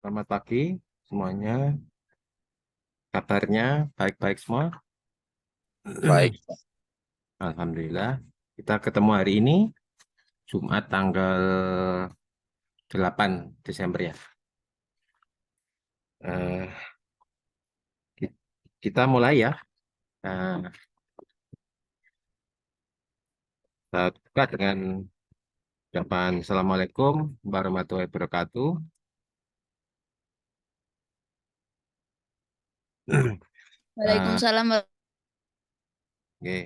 Selamat pagi semuanya. Kabarnya baik-baik semua. Baik, Alhamdulillah. Kita ketemu hari ini Jumat tanggal 8 Desember ya. Eh, ki- kita mulai ya. Nah, kita buka dengan ucapan Assalamualaikum warahmatullahi wabarakatuh. Eh, Waalaikumsalam. oke.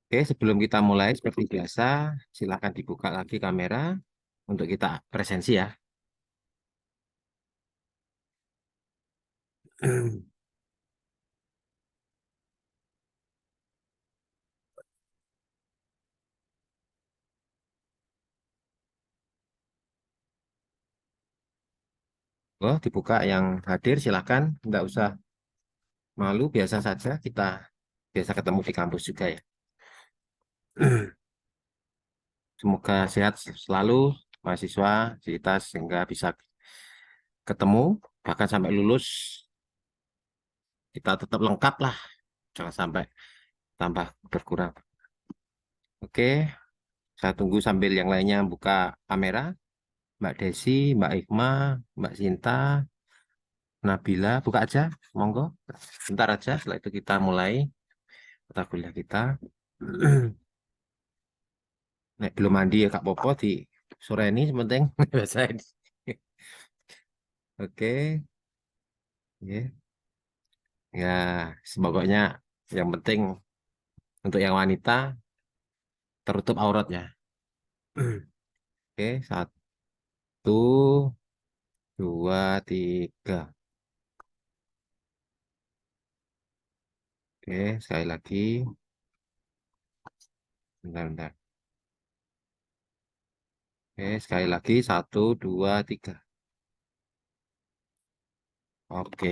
Oke, sebelum kita mulai seperti biasa, silakan dibuka lagi kamera untuk kita presensi ya. Oh, dibuka yang hadir silakan, nggak usah malu, biasa saja kita biasa ketemu di kampus juga ya. Semoga sehat selalu mahasiswa kita sehingga bisa ketemu bahkan sampai lulus kita tetap lengkap lah, jangan sampai tambah berkurang. Oke, saya tunggu sambil yang lainnya buka kamera. Mbak Desi, Mbak Ikma, Mbak Sinta, Nabila, buka aja, monggo. Bentar aja, setelah itu kita mulai mata kuliah kita. Nek belum mandi ya Kak Popo di sore ini penting biasa ini. Oke, ya. Ya, sebagainya yang penting untuk yang wanita tertutup auratnya. Oke, satu, dua, tiga. Oke, sekali lagi. Bentar, bentar. Oke, sekali lagi. Satu, dua, tiga. Oke,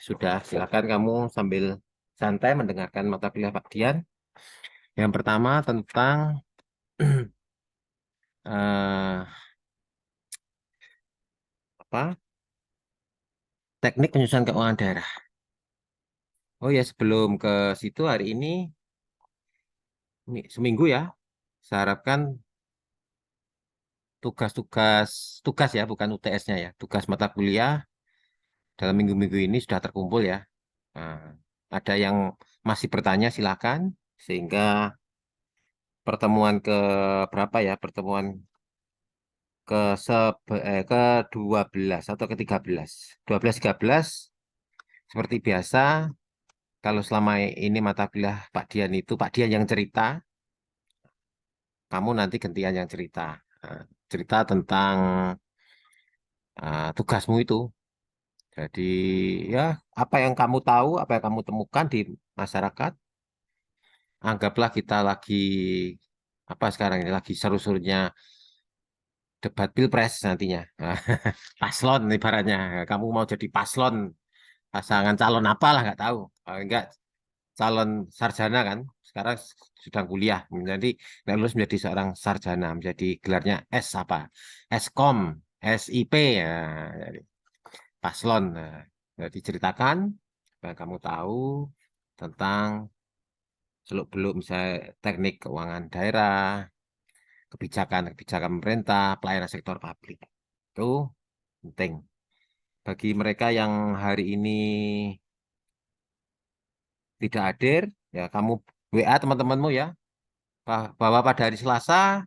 sudah. Silakan kamu sambil santai mendengarkan mata kuliah Pak Dian. Yang pertama tentang eh, apa? Teknik penyusunan keuangan daerah. Oh ya, sebelum ke situ hari ini seminggu ya. Saya harapkan tugas-tugas tugas ya, bukan UTS-nya ya. Tugas mata kuliah dalam minggu-minggu ini sudah terkumpul ya. Nah, ada yang masih bertanya silakan sehingga pertemuan ke berapa ya? Pertemuan ke 12 atau ke 13. 12 13 seperti biasa kalau selama ini mata kuliah Pak Dian itu Pak Dian yang cerita, kamu nanti gantian yang cerita. Nah, cerita tentang tugasmu itu. Jadi ya apa yang kamu tahu, apa yang kamu temukan di masyarakat, anggaplah kita lagi apa sekarang ini lagi seru-serunya debat pilpres nantinya. Paslon ibaratnya. Kamu mau jadi paslon, pasangan calon apa lah nggak tahu. Enggak calon sarjana kan. Sekarang sedang kuliah. Jadi nggak lulus menjadi seorang sarjana, menjadi gelarnya S apa? Skom, SIP ya. Jadi paslon. Nah, jadi ceritakan apa yang kamu tahu tentang seluk-beluk misalnya teknik keuangan daerah, kebijakan pemerintah, pelayanan sektor publik. Itu penting. Bagi mereka yang hari ini tidak hadir, ya kamu WA teman-temanmu ya, bahwa pada hari Selasa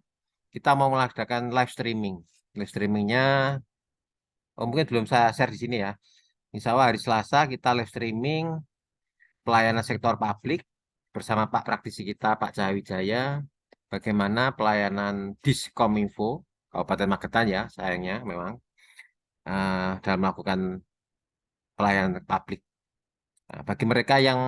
kita mau mengadakan live streaming. Live streamingnya, oh mungkin belum saya share di sini ya. Insya Allah hari Selasa kita live streaming pelayanan sektor publik bersama Pak Praktisi kita, Pak Cahawijaya, bagaimana pelayanan Diskominfo, Kabupaten Magetan ya, sayangnya memang, dalam melakukan pelayanan publik. Nah, bagi mereka yang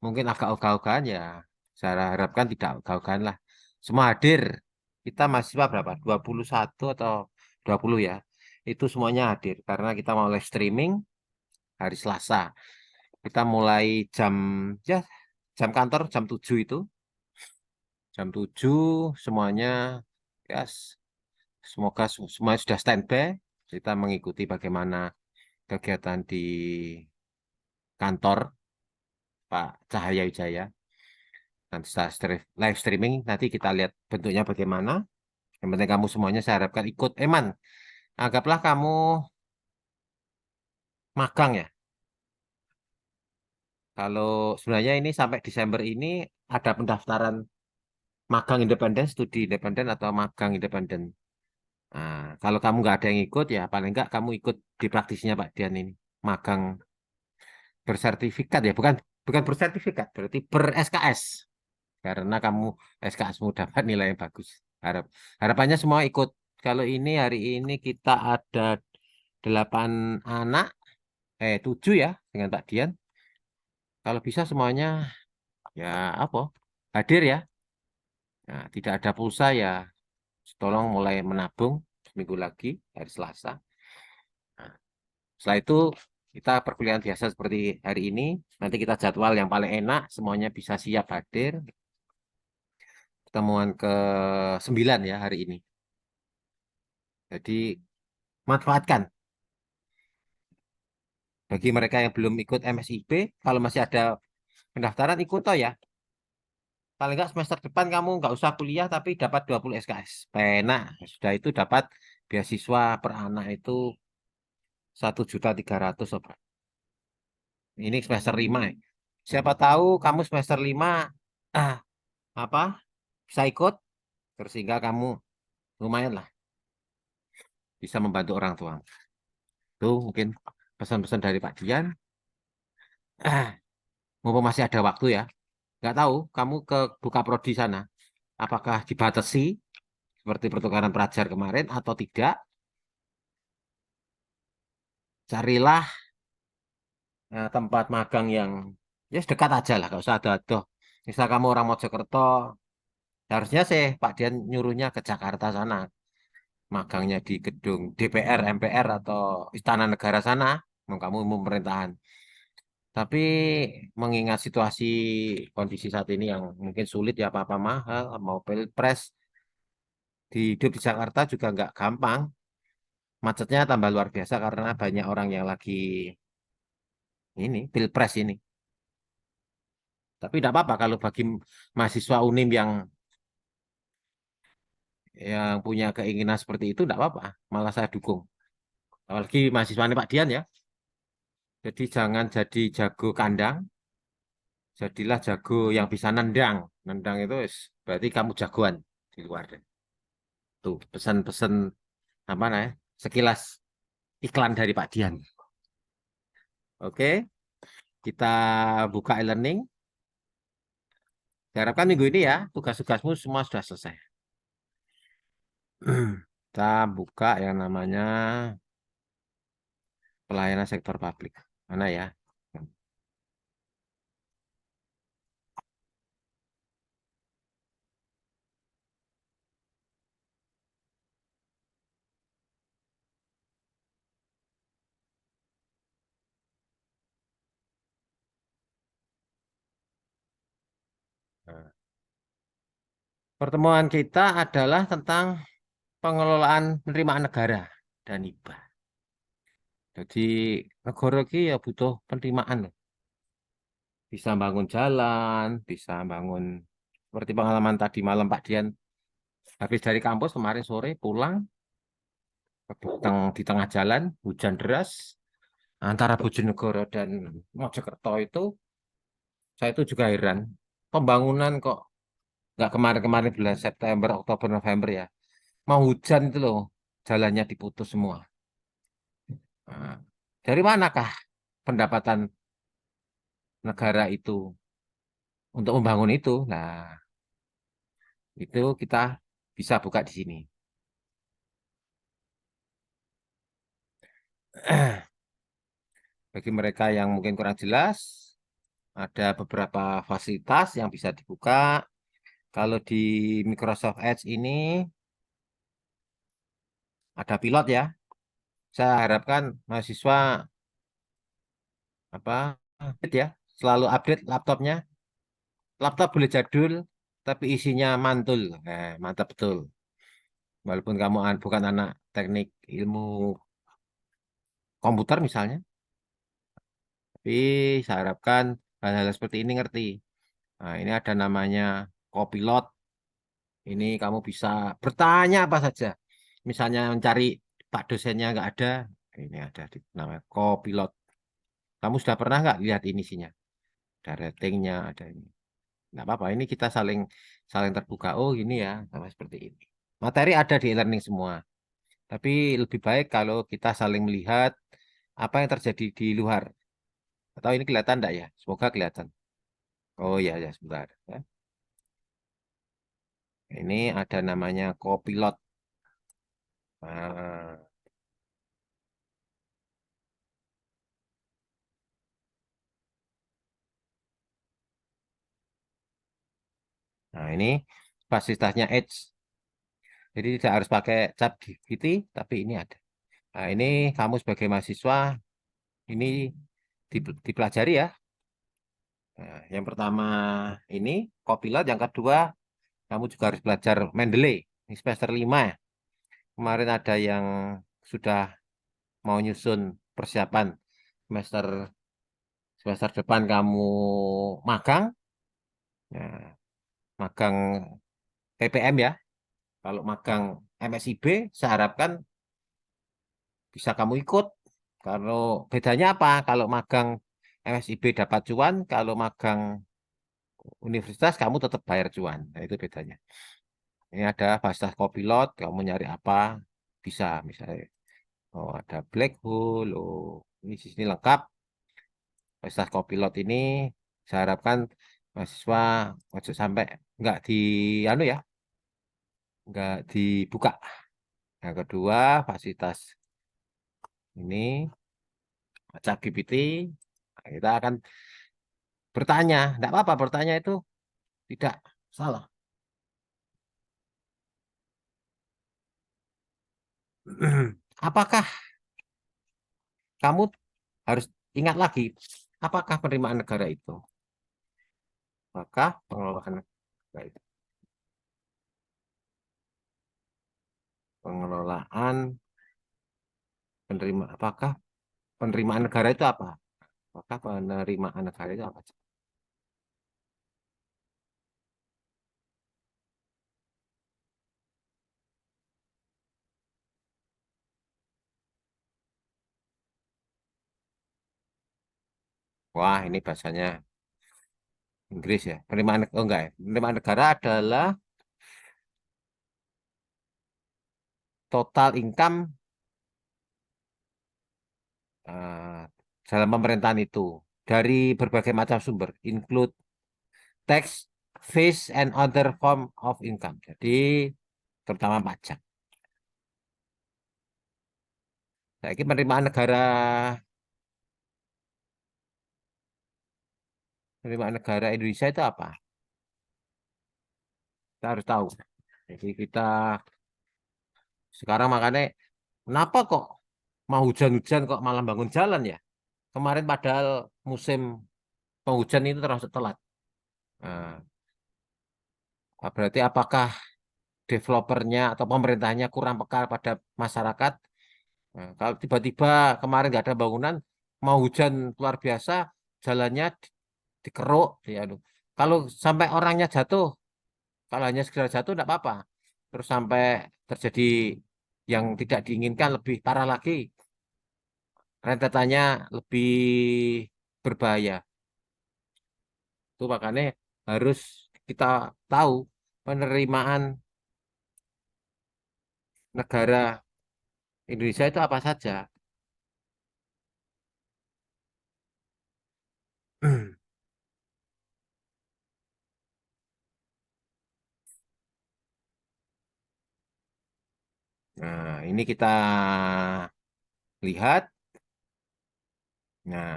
mungkin agak ogah-ogahan ya, saya harapkan tidak ogah-ogahan lah. Semua hadir. Kita mahasiswa berapa? 21 atau 20 ya. Itu semuanya hadir karena kita mau live streaming hari Selasa. Kita mulai ya jam kantor jam 7 itu. Jam 7 semuanya ya semoga semuanya sudah standby. Kita mengikuti bagaimana kegiatan di kantor Pak Cahaya Wijaya. Nanti setelah live streaming, nanti kita lihat bentuknya bagaimana. Yang penting kamu semuanya saya harapkan ikut. Eman, anggaplah kamu magang ya. Kalau sebenarnya ini sampai Desember ini ada pendaftaran magang independen, studi independen atau magang independen. Nah, kalau kamu nggak ada yang ikut ya paling nggak kamu ikut di praktisnya Pak Dian ini. Magang bersertifikat ya, bukan bukan bersertifikat, berarti ber SKS. Karena kamu SKS-mu dapat nilai yang bagus. Harapannya semua ikut. Kalau ini hari ini kita ada 8 anak, 7 ya dengan Pak Dian. Kalau bisa semuanya ya apa? Hadir ya. Nah, tidak ada pulsa ya, tolong mulai menabung seminggu lagi hari Selasa. Nah, setelah itu kita perkuliahan biasa seperti hari ini. Nanti kita jadwal yang paling enak, semuanya bisa siap hadir. Pertemuan ke-9 ya hari ini. Jadi manfaatkan. Bagi mereka yang belum ikut MSIP, kalau masih ada pendaftaran ikut toh ya. Paling nggak semester depan kamu nggak usah kuliah tapi dapat 20 SKS. Penak. Sudah itu dapat beasiswa per anak itu 1.300.000 sobat. Ini semester 5 ya. Siapa tahu kamu semester 5 ah, apa bisa ikut terus sehingga kamu lumayan lah bisa membantu orang tua. Itu mungkin pesan-pesan dari Pak Dian. Mumpung masih ada waktu ya. Nggak tahu kamu ke buka prodi sana. Apakah dibatasi seperti pertukaran pelajar kemarin atau tidak? Carilah tempat magang yang ya dekat aja lah, nggak usah ada-ada. Misal kamu orang Mojokerto, harusnya sih Pak Dian nyuruhnya ke Jakarta sana, magangnya di gedung DPR, MPR atau Istana Negara sana, mau kamu umum pemerintahan. Tapi mengingat situasi kondisi saat ini yang mungkin sulit ya apa-apa mahal, mau pilpres, hidup di Jakarta juga nggak gampang. Macetnya tambah luar biasa karena banyak orang yang lagi ini pilpres ini. Tapi tidak apa-apa kalau bagi mahasiswa UNIM yang punya keinginan seperti itu tidak apa-apa. Malah saya dukung. Apalagi mahasiswa ini Pak Dian ya. Jadi jangan jadi jago kandang, jadilah jago yang bisa nendang. Nendang itu berarti kamu jagoan di luar. Tuh pesan-pesan apa namanya? Sekilas iklan dari Pak Dian. Oke, kita buka e-learning. Diharapkan minggu ini ya tugas-tugasmu semua sudah selesai. Kita buka yang namanya pelayanan sektor publik. Mana ya? Nah, pertemuan kita adalah tentang pengelolaan penerimaan negara dan hibah. Jadi negara ini ya butuh penerimaan loh. Bisa bangun jalan, bisa bangun seperti pengalaman tadi malam Pak Dian habis dari kampus kemarin sore pulang di tengah jalan hujan deras antara Bojonegoro dan Mojokerto itu saya itu juga heran pembangunan kok nggak kemarin-kemarin bulan September, Oktober, November ya mau hujan itu loh jalannya diputus semua. Nah, dari manakah pendapatan negara itu untuk membangun itu? Nah, itu kita bisa buka di sini. Bagi mereka yang mungkin kurang jelas, ada beberapa fasilitas yang bisa dibuka. Kalau di Microsoft Edge ini ada pilot ya. Saya harapkan mahasiswa apa ya selalu update laptopnya. Laptop boleh jadul, tapi isinya mantul. Mantap betul. Walaupun kamu bukan anak teknik ilmu komputer misalnya. Tapi saya harapkan hal-hal seperti ini ngerti. Nah, ini ada namanya Copilot. Ini kamu bisa bertanya apa saja. Misalnya mencari Pak dosennya nggak ada, ini ada di namanya Copilot. Kamu sudah pernah nggak lihat ini isinya? Ada ratingnya, ada ini. Nggak apa-apa, ini kita saling saling terbuka. Oh, gini ya, sama seperti ini. Materi ada di e-learning semua. Tapi lebih baik kalau kita saling melihat apa yang terjadi di luar. Atau ini kelihatan enggak ya? Semoga kelihatan. Oh ya, ya sebentar. Ya. Ini ada namanya Copilot. Nah, nah, ini fasilitasnya Edge. Jadi tidak harus pakai ChatGPT, tapi ini ada. Nah, ini kamu sebagai mahasiswa, ini dipelajari ya. Nah, yang pertama ini Copilot, yang kedua kamu juga harus belajar Mendeley. Ini semester 5 ya. Kemarin ada yang sudah mau nyusun persiapan semester semester depan kamu magang. Nah, magang PPM ya. Kalau magang MSIB, saya harapkan bisa kamu ikut. Kalau bedanya apa? Kalau magang MSIB dapat cuan, kalau magang universitas kamu tetap bayar cuan. Nah, itu bedanya. Ini ada fasilitas Copilot, kamu nyari apa bisa misalnya. Oh, ada black hole. Oh, ini di sini lengkap. Fasilitas Copilot ini saya harapkan mahasiswa ojo sampai nggak di anu ya, nggak dibuka. Yang kedua, fasilitas ini ChatGPT. Nah, kita akan bertanya, tidak apa-apa bertanya itu tidak salah. Apakah kamu harus ingat lagi, apakah penerimaan negara itu? Apakah pengelolaan negara itu? Pengelolaan apakah penerimaan negara itu apa? Apakah penerimaan negara itu apa? Wah, ini bahasanya Inggris ya. Oh enggak ya. Penerimaan negara adalah total income eh, dalam pemerintahan itu dari berbagai macam sumber, include tax, fees, and other form of income. Jadi terutama pajak. Nah, ini penerimaan negara Indonesia itu apa? Kita harus tahu. Jadi kita sekarang makanya kenapa kok mau hujan-hujan kok malah bangun jalan ya? Kemarin padahal musim penghujan itu termasuk telat. Nah, berarti apakah developernya atau pemerintahnya kurang peka pada masyarakat? Nah, kalau tiba-tiba kemarin nggak ada bangunan, mau hujan luar biasa, jalannya dikeruk, ya, aduh. Kalau sampai orangnya jatuh, kalau hanya sekedar jatuh tidak apa-apa. Terus sampai terjadi yang tidak diinginkan lebih parah lagi, rentetannya lebih berbahaya. Itu makanya harus kita tahu penerimaan negara Indonesia itu apa saja. Nah, ini kita lihat. Nah,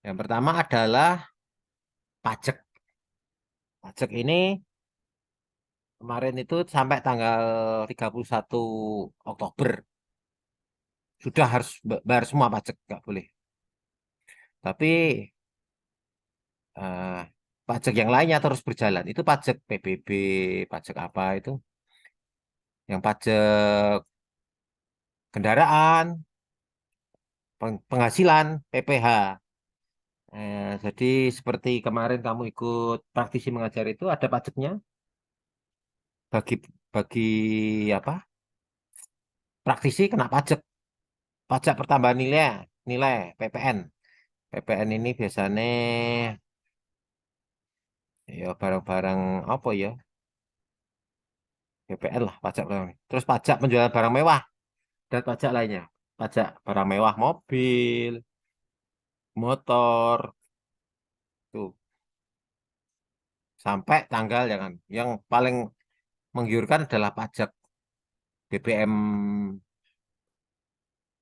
yang pertama adalah pajak. Pajak ini kemarin itu sampai tanggal 31 Oktober sudah harus bayar semua pajak, nggak boleh. Tapi eh, pajak yang lainnya terus berjalan. Itu pajak PBB, pajak apa itu? Yang pajak kendaraan, penghasilan PPh. Jadi seperti kemarin kamu ikut praktisi mengajar itu ada pajaknya bagi bagi apa? Praktisi kena pajak, pajak pertambahan nilai, nilai PPN. PPN ini biasanya ya barang-barang apa ya? PPN lah pajak pertambahan. Terus pajak penjualan barang mewah dan pajak lainnya. Pajak barang mewah mobil, motor, tuh sampai tanggal yang paling menggiurkan adalah pajak BBM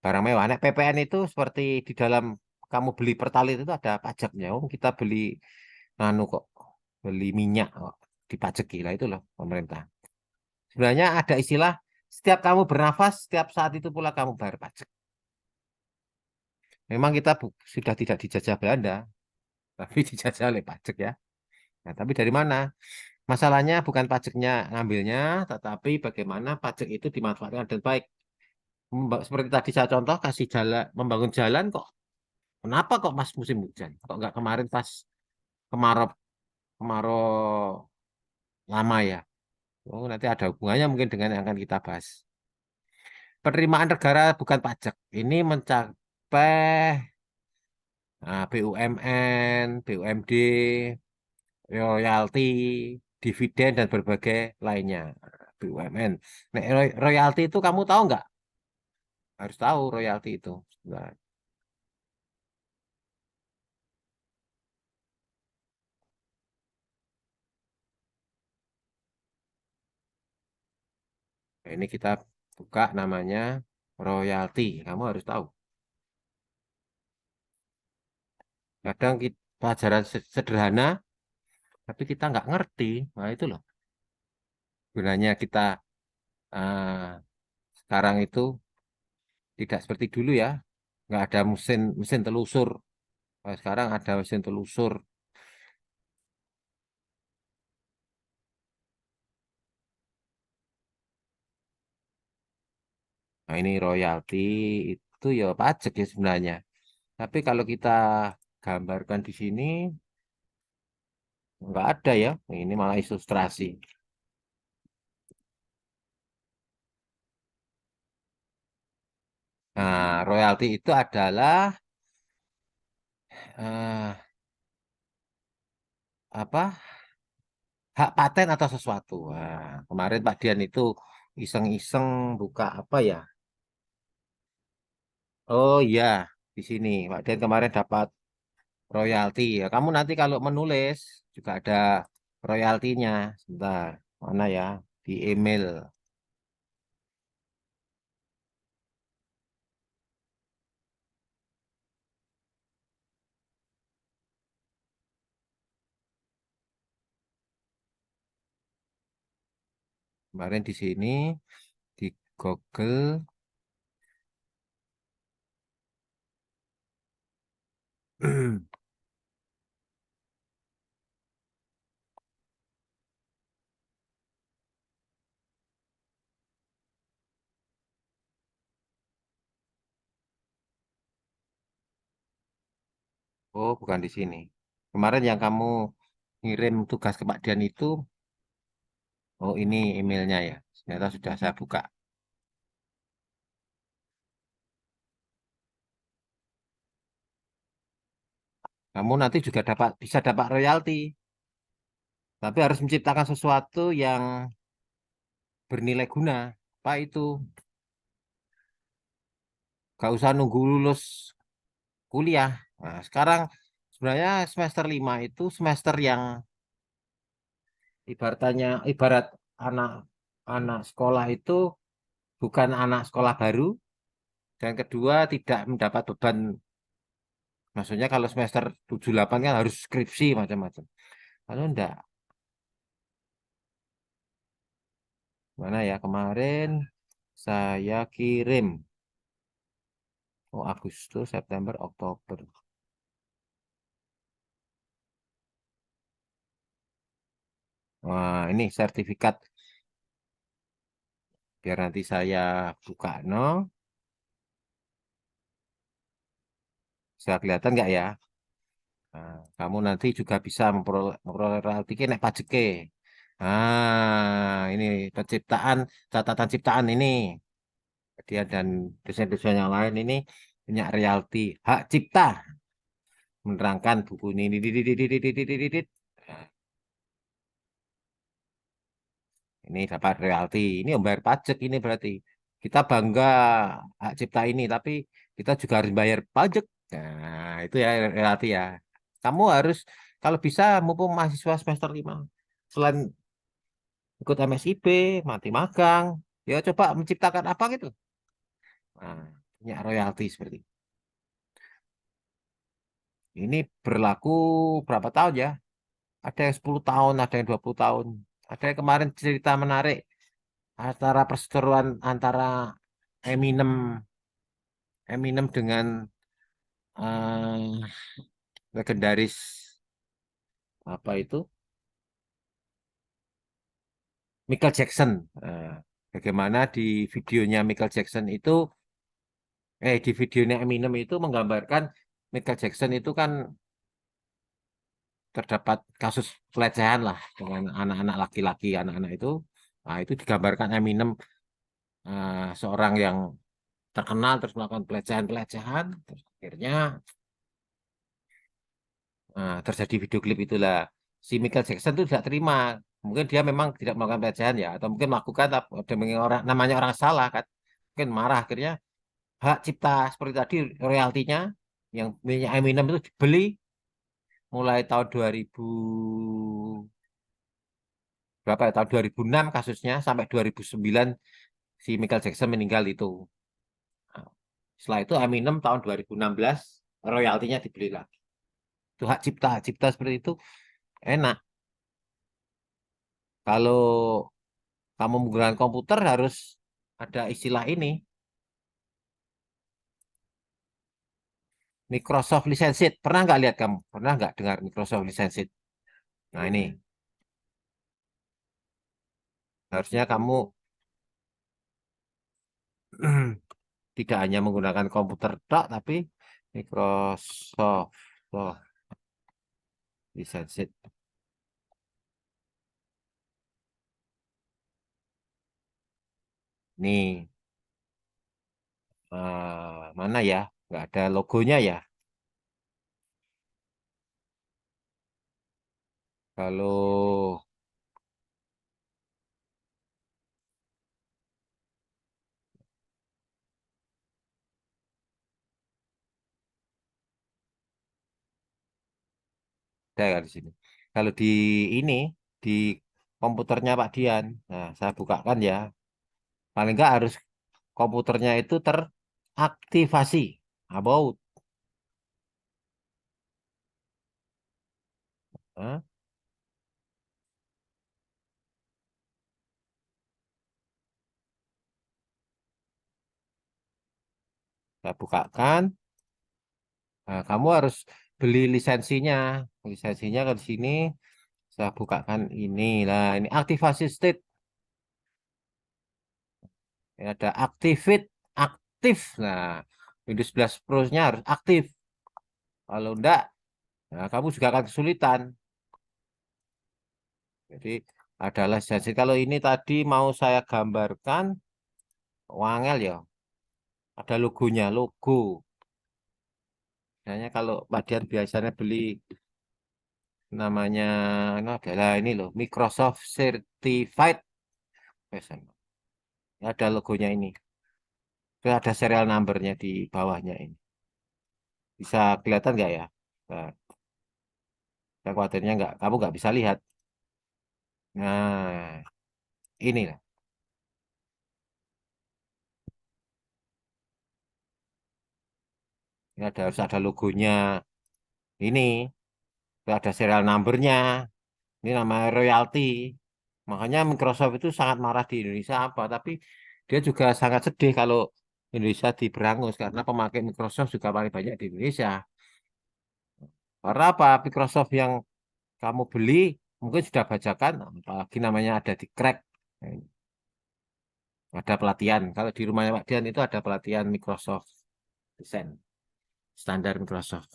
barang mewah. Nah, PPN itu seperti di dalam kamu beli Pertalite itu ada pajaknya. Oh, kita beli anu kok, beli minyak kok dipajeki lah itu loh pemerintah. Sebenarnya ada istilah setiap kamu bernafas, setiap saat itu pula kamu bayar pajak. Memang kita sudah tidak dijajah Belanda, tapi dijajah oleh pajak ya. Nah, tapi dari mana? Masalahnya bukan pajaknya ngambilnya, tetapi bagaimana pajak itu dimanfaatkan dengan baik. Seperti tadi saya contoh kasih jalan, membangun jalan kok. Kenapa kok pas musim hujan? Kok nggak kemarin pas kemarau kemarau lama ya? Oh, nanti ada hubungannya mungkin dengan yang akan kita bahas. Penerimaan negara bukan pajak. Ini mencapai BUMN, BUMD, royalti, dividen dan berbagai lainnya. BUMN. Nah, royalti itu kamu tahu nggak? Harus tahu royalti itu. Nah, ini kita buka namanya royalti. Kamu harus tahu. Kadang kita, pelajaran sederhana, tapi kita nggak ngerti. Nah, itu loh. Gunanya kita eh, sekarang itu tidak seperti dulu ya. Nggak ada mesin mesin telusur. Nah, sekarang ada mesin telusur. Nah, ini royalti itu ya pajak ya sebenarnya. Tapi kalau kita gambarkan di sini nggak ada ya. Ini malah ilustrasi. Nah, royalti itu adalah eh, apa? Hak paten atau sesuatu. Nah, kemarin Pak Dian itu iseng-iseng buka apa ya? Oh iya, di sini Pak Dian kemarin dapat royalti. Ya, kamu nanti kalau menulis juga ada royaltinya. Sebentar, mana ya? Di email. Kemarin di sini di Google. Oh, bukan di sini. Kemarin yang kamu ngirim tugas ke Pak Dian itu, oh ini emailnya ya. Ternyata sudah saya buka. Kamu nanti juga bisa dapat royalti, tapi harus menciptakan sesuatu yang bernilai guna. Apa itu? Gak usah nunggu lulus kuliah. Nah, sekarang sebenarnya semester 5 itu semester yang ibarat anak anak sekolah itu bukan anak sekolah baru dan kedua tidak mendapat beban. Maksudnya kalau semester 7 8 kan harus skripsi macam-macam. Kalau enggak, mana ya kemarin saya kirim. Oh, Agustus, September, Oktober. Wah, ini sertifikat biar nanti saya buka no. Bisa kelihatan nggak ya? Nah, kamu nanti juga bisa memperoleh royalti naik pajak. Nah, ini penciptaan, catatan ciptaan ini. Dia dan desain-desain yang lain ini punya royalti, hak cipta menerangkan buku ini. Nah, ini dapat royalti. Ini membayar pajak ini berarti. Kita bangga hak cipta ini, tapi kita juga harus bayar pajak. Nah, itu ya royalti ya. Kamu harus, kalau bisa, mumpung mahasiswa semester 5, selain ikut MSIP, mati magang, ya coba menciptakan apa gitu. Nah, punya royalti seperti itu. Ini berlaku berapa tahun ya? Ada yang 10 tahun, ada yang 20 tahun. Ada yang kemarin cerita menarik antara perseteruan antara Eminem Eminem dengan legendaris apa itu Michael Jackson. Eh, Bagaimana di videonya Michael Jackson itu, di videonya Eminem itu menggambarkan Michael Jackson itu kan terdapat kasus pelecehan lah dengan anak-anak laki-laki, anak-anak itu. Nah, itu digambarkan Eminem, seorang yang terkenal terus melakukan pelecehan-pelecehan, terus akhirnya terjadi video klip itulah. Si Michael Jackson itu tidak terima. Mungkin dia memang tidak melakukan pelecehan ya, atau mungkin melakukan demi orang namanya orang salah kan. Mungkin marah akhirnya hak cipta seperti tadi royaltinya yang punya Eminem itu dibeli mulai tahun 2000 berapa ya, tahun 2006 kasusnya sampai 2009 si Michael Jackson meninggal itu. Nah, setelah itu Eminem tahun 2016 royaltinya dibeli lagi. Itu hak cipta seperti itu enak. Kalau kamu menggunakan komputer harus ada istilah ini, Microsoft Licensed. Pernah nggak lihat kamu? Pernah nggak dengar Microsoft Licensed? Nah ini harusnya kamu tidak hanya menggunakan komputer tok, tapi Microsoft Licensed. Nih, mana ya? Nggak ada logonya ya. Kalau ada nggak di sini. Kalau di ini di komputernya Pak Dian, nah saya bukakan ya. Paling nggak harus komputernya itu teraktivasi. About, eh, saya bukakan. Nah, kamu harus beli lisensinya. Lisensinya ke sini. Saya bukakan ini lah. Ini aktivasi state. Ini ada activate, aktif. Nah, Windows 11 Pro-nya harus aktif. Kalau enggak, nah, kamu juga akan kesulitan. Jadi adalah lisensi. Kalau ini tadi mau saya gambarkan, wangel ya. Ada logonya, logo. Misalnya kalau Pak Dian biasanya beli namanya ini adalah ini loh, Microsoft Certified Version. Ini ada logonya ini. Itu ada serial numbernya di bawahnya ini. Bisa kelihatan nggak ya? Nah, saya khawatirnya nggak, kamu nggak bisa lihat. Nah, ini lah. Ini harus ada logonya. Ini, itu ada serial numbernya. Ini namanya royalty. Makanya Microsoft itu sangat marah di Indonesia apa, tapi dia juga sangat sedih kalau Indonesia diberangus karena pemakai Microsoft juga paling banyak di Indonesia. Karena apa? Microsoft yang kamu beli mungkin sudah bajakan, apalagi namanya ada di crack, ada pelatihan. Kalau di rumahnya Pak Dian itu ada pelatihan Microsoft Design. standar Microsoft.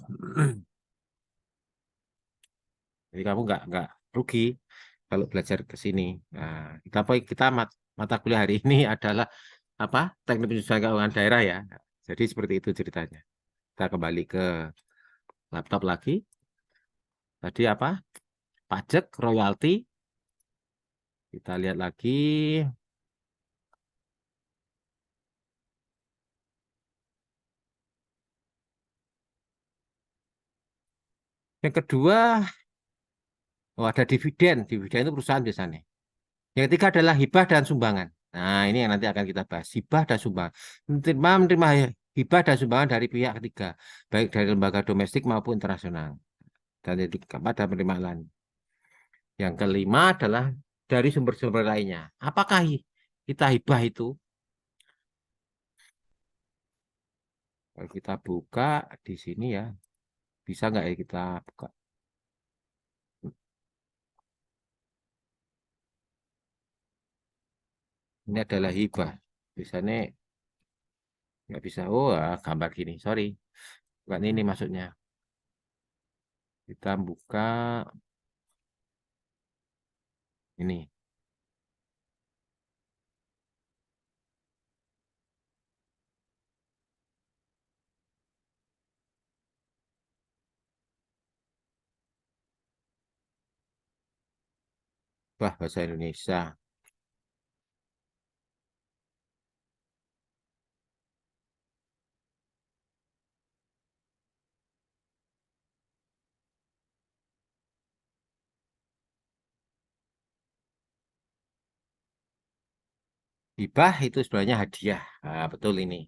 Jadi kamu nggak rugi kalau belajar ke sini. Nah, kita mata kuliah hari ini adalah apa? Teknik penyusunan keuangan daerah ya. Jadi seperti itu ceritanya. Kita kembali ke laptop lagi. Tadi apa? Pajak, royalti. Kita lihat lagi. Yang kedua, oh ada dividen. Dividen itu perusahaan biasanya. Yang ketiga adalah hibah dan sumbangan. Nah, ini yang nanti akan kita bahas. Hibah dan sumbangan. Menerima hibah dan sumbangan dari pihak ketiga, baik dari lembaga domestik maupun internasional. Dan yang keempat ada penerimaan. Yang kelima adalah dari sumber-sumber lainnya. Apakah kita hibah itu? Kalau kita buka di sini ya, bisa nggak ya kita buka? Ini adalah hibah. Biasanya nggak bisa. Oh, gambar gini. Sorry, bukan ini maksudnya. Kita buka ini. Wah, bahasa Indonesia. Hibah itu sebenarnya hadiah. Nah, betul ini.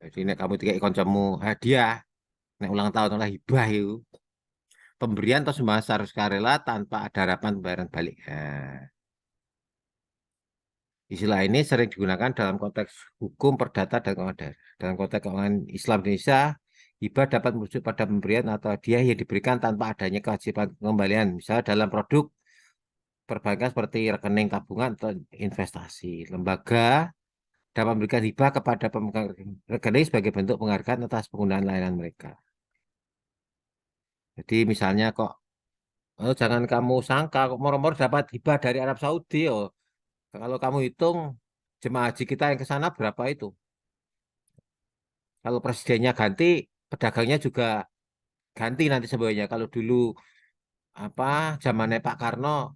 Jadi nek kamu tiga kancamu hadiah, nek ulang tahun adalah hibah itu. Pemberian atau sumbangan secara sukarela tanpa ada harapan pembayaran balik. Nah, istilah ini sering digunakan dalam konteks hukum, perdata, dan keuangan daerah. Dalam konteks keuangan Islam Indonesia, hibah dapat merujuk pada pemberian atau hadiah yang diberikan tanpa adanya kewajiban pengembalian. Misalnya dalam produk perbankan seperti rekening tabungan atau investasi. Lembaga dapat memberikan hibah kepada pemegang rekening sebagai bentuk penghargaan atas penggunaan layanan mereka. Jadi misalnya kok, oh, jangan kamu sangka kok moro-moro dapat hibah dari Arab Saudi. Oh. Kalau kamu hitung jemaah haji kita yang ke sana berapa itu? Kalau presidennya ganti, pedagangnya juga ganti nanti semuanya. Kalau dulu apa zamannya Pak Karno,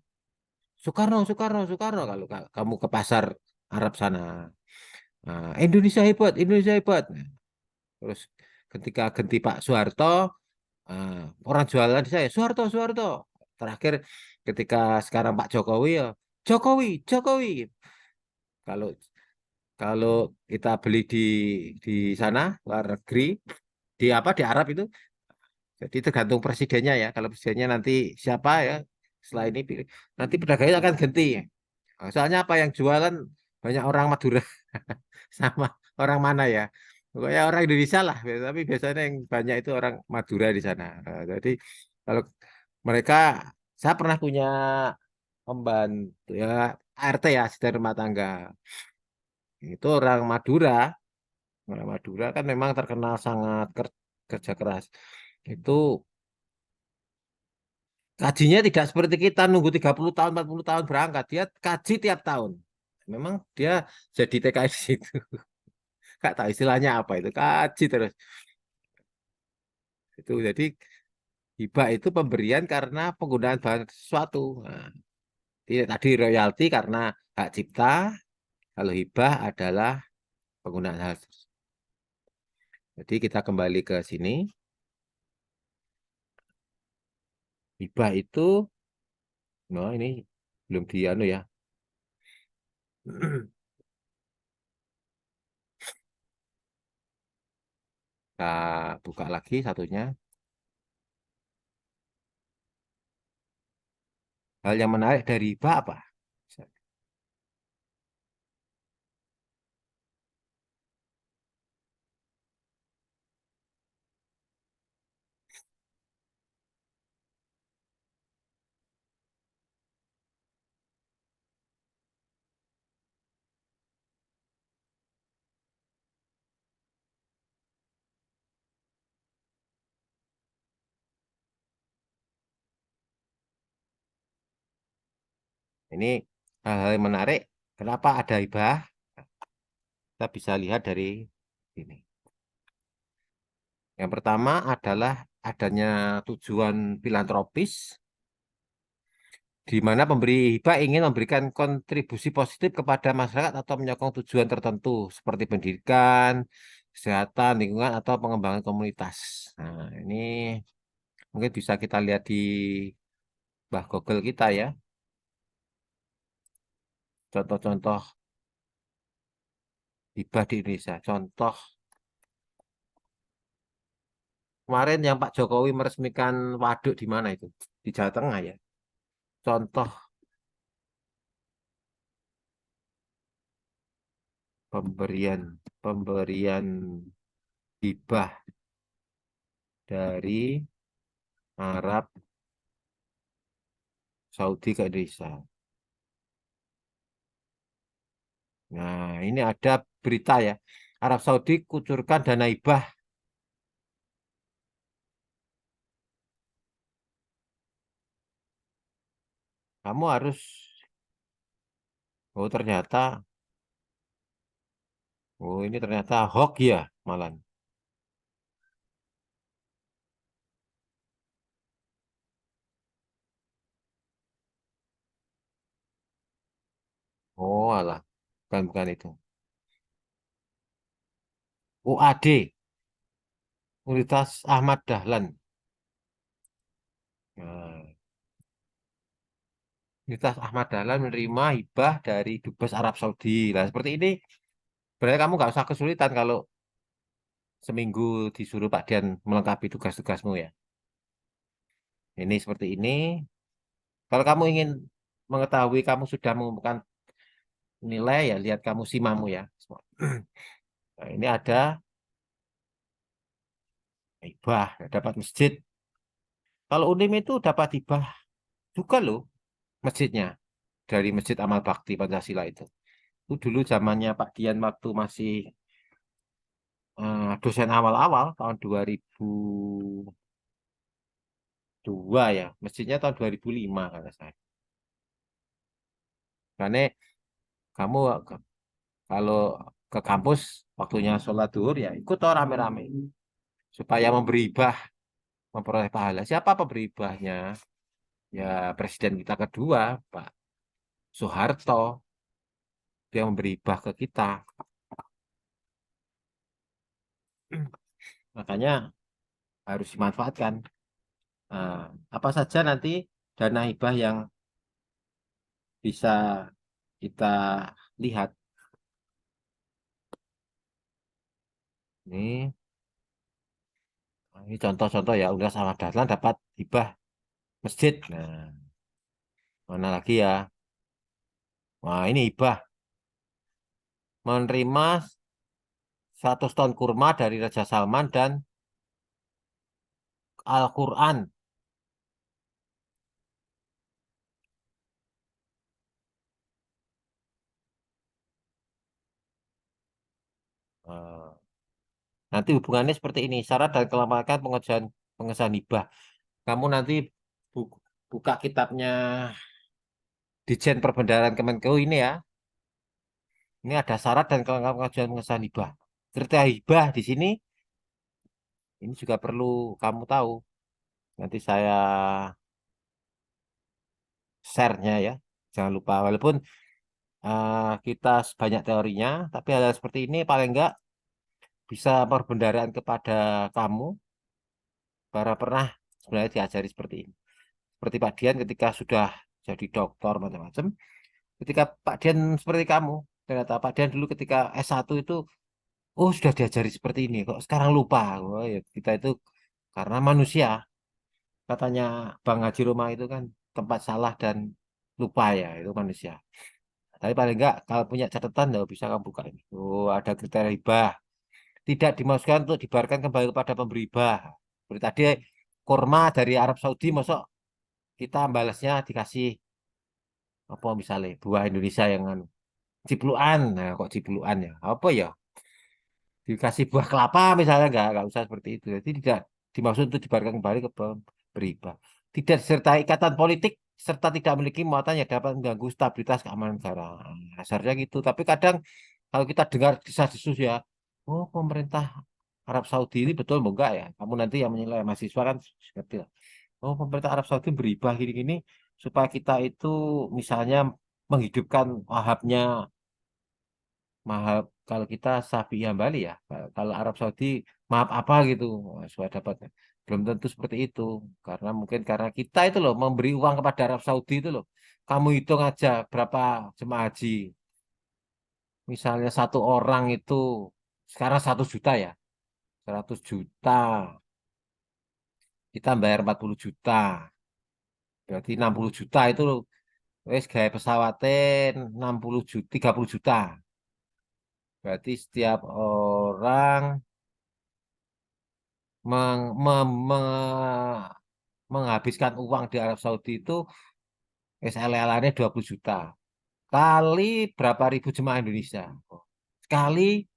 Soekarno, Soekarno, Soekarno. Kalau kamu ke pasar Arab sana, nah, Indonesia hebat, Indonesia hebat. Terus ketika ganti Pak Soeharto, orang jualan di saya, Soeharto, Soeharto. Terakhir ketika sekarang Pak Jokowi ya, Jokowi, Jokowi. Kalau kalau kita beli di sana luar negeri, di apa di Arab itu, jadi tergantung presidennya ya. Kalau presidennya nanti siapa ya, setelah ini nanti pedagangnya akan ganti. Soalnya apa yang jualan banyak orang Madura sama orang mana ya? Pokoknya orang Indonesia lah, tapi biasanya yang banyak itu orang Madura di sana. Jadi kalau mereka, saya pernah punya pembantu ya ART ya, asisten rumah tangga. Itu orang Madura. Orang Madura kan memang terkenal sangat kerja keras. Itu kajinya tidak seperti kita nunggu 30 tahun, 40 tahun berangkat. Dia kaji tiap tahun. Memang dia jadi TKI di situ. Gak tahu istilahnya apa itu. Kaji terus. Itu jadi hibah itu pemberian karena penggunaan bahan sesuatu. Nah, tadi royalti karena hak cipta. Kalau hibah adalah penggunaan hal. Jadi kita kembali ke sini. Hibah itu, no ini belum dianu ya. Kita buka lagi satunya. Hal yang menarik dari hibah apa? Ini hal-hal yang menarik. Kenapa ada hibah? Kita bisa lihat dari ini. Yang pertama adalah adanya tujuan filantropis, di mana pemberi hibah ingin memberikan kontribusi positif kepada masyarakat atau menyokong tujuan tertentu, seperti pendidikan, kesehatan, lingkungan, atau pengembangan komunitas. Nah, ini mungkin bisa kita lihat di bah Google kita ya, contoh-contoh hibah di Indonesia. Contoh kemarin yang Pak Jokowi meresmikan waduk di mana itu? Di Jawa Tengah ya. Contoh pemberian pemberian hibah dari Arab Saudi ke Indonesia. Nah, ini ada berita ya. Arab Saudi kucurkan dana hibah. Kamu harus, oh ternyata, oh ini ternyata hoax ya malah. Oh alah, bukan itu. UAD, Universitas Ahmad Dahlan. Nah, Universitas Ahmad Dahlan menerima hibah dari Dubes Arab Saudi. Nah, seperti ini, berarti kamu nggak usah kesulitan kalau seminggu disuruh Pak Dian melengkapi tugas-tugasmu ya. Ini seperti ini. Kalau kamu ingin mengetahui kamu sudah mengumpulkan nilai ya, lihat kamu simamu ya. Nah, ini ada hibah, dapat masjid. Kalau Unim itu dapat hibah juga loh masjidnya dari Masjid Amal Bakti Pancasila itu. Itu dulu zamannya Pak Dian waktu masih dosen awal-awal tahun 2002 ya. Masjidnya tahun 2005 kalau saya. Karena kamu kalau ke kampus waktunya sholat zuhur ya ikut toh rame-rame supaya memberi hibah memperoleh pahala. Siapa pemberi hibahnya? Ya presiden kita kedua, Pak Soeharto, dia memberi hibah ke kita. Makanya harus dimanfaatkan. Nah, apa saja nanti dana hibah yang bisa kita lihat. Ini contoh-contoh ya, Universitas Ahmad Dahlan dapat hibah masjid. Nah, mana lagi ya? Wah, ini hibah menerima 100 ton kurma dari Raja Salman dan Al-Quran. Eh, nanti hubungannya seperti ini. Syarat dan kelemahan pengesahan hibah. Kamu nanti buka kitabnya Ditjen Perbendaharaan Kemenkeu ini ya. Ini ada syarat dan kelengkapan pengesahan hibah. Kriteria hibah di sini ini juga perlu kamu tahu. Nanti saya share-nya ya. Jangan lupa walaupun kita banyak teorinya, tapi hal, -hal seperti ini paling enggak bisa perbendaharaan kepada kamu para pernah sebenarnya diajari seperti ini. Seperti Pak Dian ketika sudah jadi dokter macam-macam. Ketika Pak Dian seperti kamu, ternyata Pak Dian dulu ketika S1 itu, oh sudah diajari seperti ini, kok sekarang lupa. Oh, ya, kita itu karena manusia, katanya Bang Haji Roma itu kan tempat salah dan lupa ya, itu manusia. Tapi paling enggak kalau punya catatan ya bisa kamu buka ini. Oh, ada kriteria hibah. Tidak dimasukkan untuk dibayarkan kembali kepada pemberi hibah. Seperti tadi kurma dari Arab Saudi, masuk kita balasnya dikasih apa misalnya buah Indonesia yang anu, cipluan. Nah, kok cipluan ya? Apa ya? Dikasih buah kelapa misalnya nggak usah seperti itu. Jadi tidak dimaksud untuk dibayarkan kembali ke pemberi hibah. Tidak disertai ikatan politik serta tidak memiliki muatan yang dapat mengganggu stabilitas keamanan negara. Dasarnya gitu. Tapi kadang kalau kita dengar desas-desus ya, oh pemerintah Arab Saudi ini betul enggak ya? Kamu nanti yang menilai mahasiswa kan seperti lah. Oh pemerintah Arab Saudi beribah gini-gini supaya kita itu misalnya menghidupkan Wahabnya mahal kalau kita Safi Bali ya. Kalau Arab Saudi maaf apa gitu. Wah, supaya dapat belum tentu seperti itu karena mungkin karena kita itu loh memberi uang kepada Arab Saudi itu loh. Kamu hitung aja berapa jemaah haji. Misalnya satu orang itu sekarang 100 juta ya. 100 juta. Kita bayar 40 juta. Berarti 60 juta itu wes gaya pesawatnya 60 juta, 30 juta. Berarti setiap orang meng- mem- me- menghabiskan uang di Arab Saudi itu SLL-nya 20 juta. Kali berapa ribu jemaah Indonesia. Sekali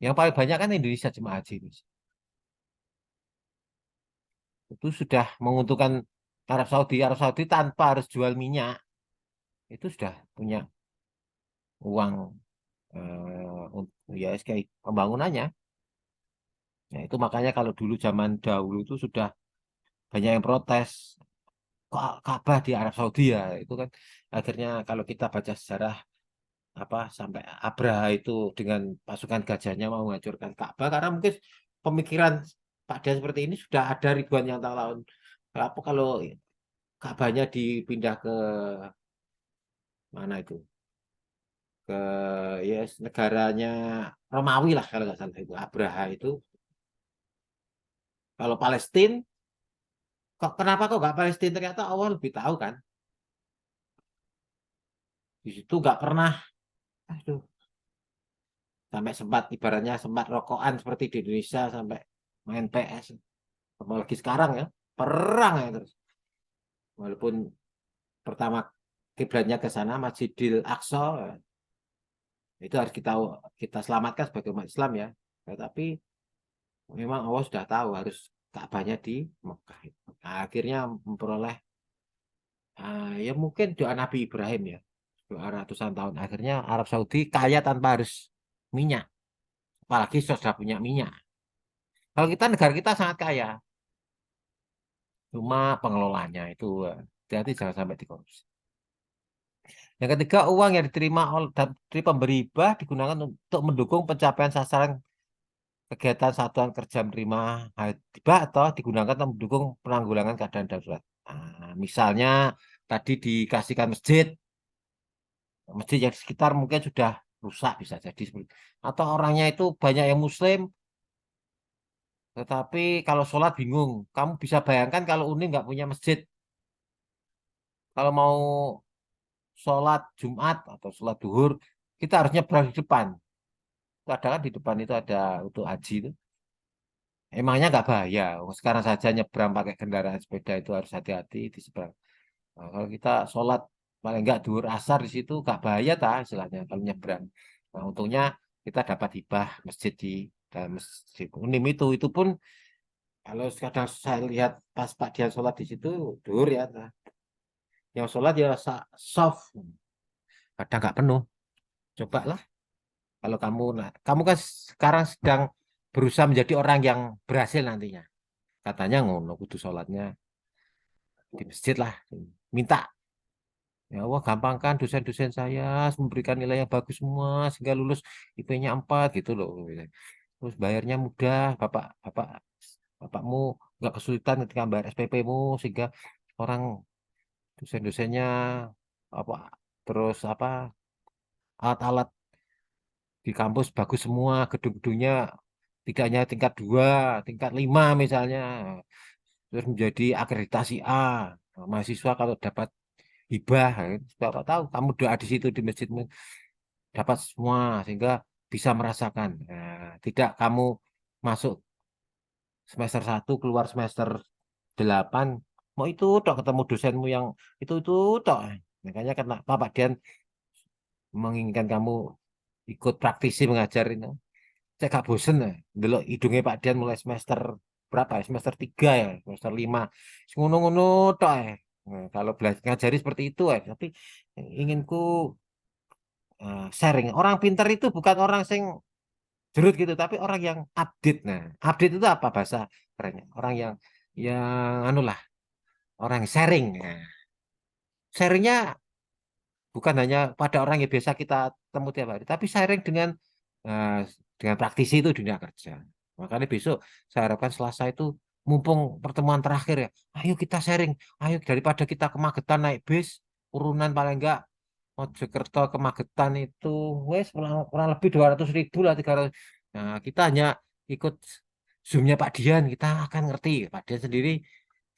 yang paling banyak kan Indonesia jemaah haji Indonesia. Itu sudah menguntungkan Arab Saudi. Arab Saudi tanpa harus jual minyak itu sudah punya uang ya kayak pembangunannya. Ya, itu makanya kalau dulu zaman dahulu itu sudah banyak yang protes. Kok Ka'bah di Arab Saudi ya? Itu kan akhirnya kalau kita baca sejarah apa sampai Abraha itu dengan pasukan gajahnya mau menghancurkan Ka'bah karena mungkin pemikiran Pak Dian seperti ini sudah ada ribuan yang tahun. Apa kalau Ka'bahnya dipindah ke mana itu? Ke yes negaranya Romawi lah kalau nggak salah itu Abraha itu. Kalau Palestina kok kenapa kok nggak Palestina ternyata awal lebih tahu kan di situ nggak pernah aduh sampai sempat ibaratnya sempat rokokan seperti di Indonesia sampai main PS apalagi sekarang ya perang ya terus walaupun pertama kiblatnya ke sana Masjidil Aqsa ya, itu harus kita selamatkan sebagai umat Islam ya. Tapi memang Allah sudah tahu harus Ka'bahnya di Mekah. Nah, akhirnya memperoleh ya mungkin doa Nabi Ibrahim ya doa ratusan tahun akhirnya Arab Saudi kaya tanpa harus minyak apalagi sudah punya minyak. Kalau kita negara kita sangat kaya cuma pengelolanya itu hati-hati jangan sampai dikorupsi. Yang ketiga, uang yang diterima dari pemberi hibah digunakan untuk mendukung pencapaian sasaran kegiatan satuan kerja menerima hibah atau digunakan untuk mendukung penanggulangan keadaan darurat. Nah, misalnya tadi dikasihkan masjid, masjid yang di sekitar mungkin sudah rusak bisa jadi seperti atau orangnya itu banyak yang Muslim, tetapi kalau sholat bingung. Kamu bisa bayangkan kalau Unin nggak punya masjid, kalau mau sholat Jumat atau sholat duhur, kita harus nyebrang di depan. Kadang kan di depan itu ada untuk haji itu. Emangnya nggak bahaya? Oh, sekarang saja nyebrang pakai kendaraan sepeda itu harus hati-hati di seberang. Nah, kalau kita sholat paling nggak duhur asar di situ nggak bahaya tak istilahnya kalau nyebrang. Nah, untungnya kita dapat hibah masjid di dalam masjid Unim itu pun kalau kadang saya lihat pas Pak Dian sholat di situ duhur ya, nah, yang sholat ya soft, kadang nggak penuh. Coba lah kalau kamu, nah, kamu kan sekarang sedang berusaha menjadi orang yang berhasil nantinya. Katanya ngono kudu sholatnya di masjid lah. Minta. Ya Allah gampangkan dosen-dosen saya memberikan nilai yang bagus semua sehingga lulus IP-nya 4 gitu loh. Terus bayarnya mudah, bapakmu nggak kesulitan ketika bayar SPP-mu sehingga orang dosen-dosennya apa terus apa alat-alat di kampus bagus semua, gedung-gedungnya tidak hanya tingkat 2 tingkat 5 misalnya. Terus menjadi akreditasi A. Nah, mahasiswa kalau dapat hibah, ya, Bapak tahu, kamu doa di situ di masjidmu dapat semua sehingga bisa merasakan. Nah, tidak kamu masuk semester 1 keluar semester 8 mau itu tok ketemu dosenmu yang itu tok. Makanya karena Bapak Dian menginginkan kamu ikut praktisi mengajar ini. Saya gak bosen ya. Dulu hidungnya Pak Dian mulai semester berapa ya? Semester 3 ya, semester 5. Ngono-ngono tok ya. Nah, kalau belajar ngajari seperti itu, tapi inginku sharing. Orang pintar itu bukan orang sing jerut gitu, tapi orang yang update. Nah, update itu apa bahasa kerennya? Orang yang anu lah, orang sharing. Nah, sharingnya bukan hanya pada orang yang biasa kita temu tiap hari, tapi sharing eh, dengan praktisi itu dunia kerja. Makanya besok saya harapkan Selasa itu mumpung pertemuan terakhir ya, ayo kita sharing, ayo daripada kita ke Magetan naik bis, urunan paling enggak Mojokerto ke Magetan itu wes kurang lebih 200.000 lah 300. Nah, kita hanya ikut Zoom-nya Pak Dian, kita akan ngerti. Pak Dian sendiri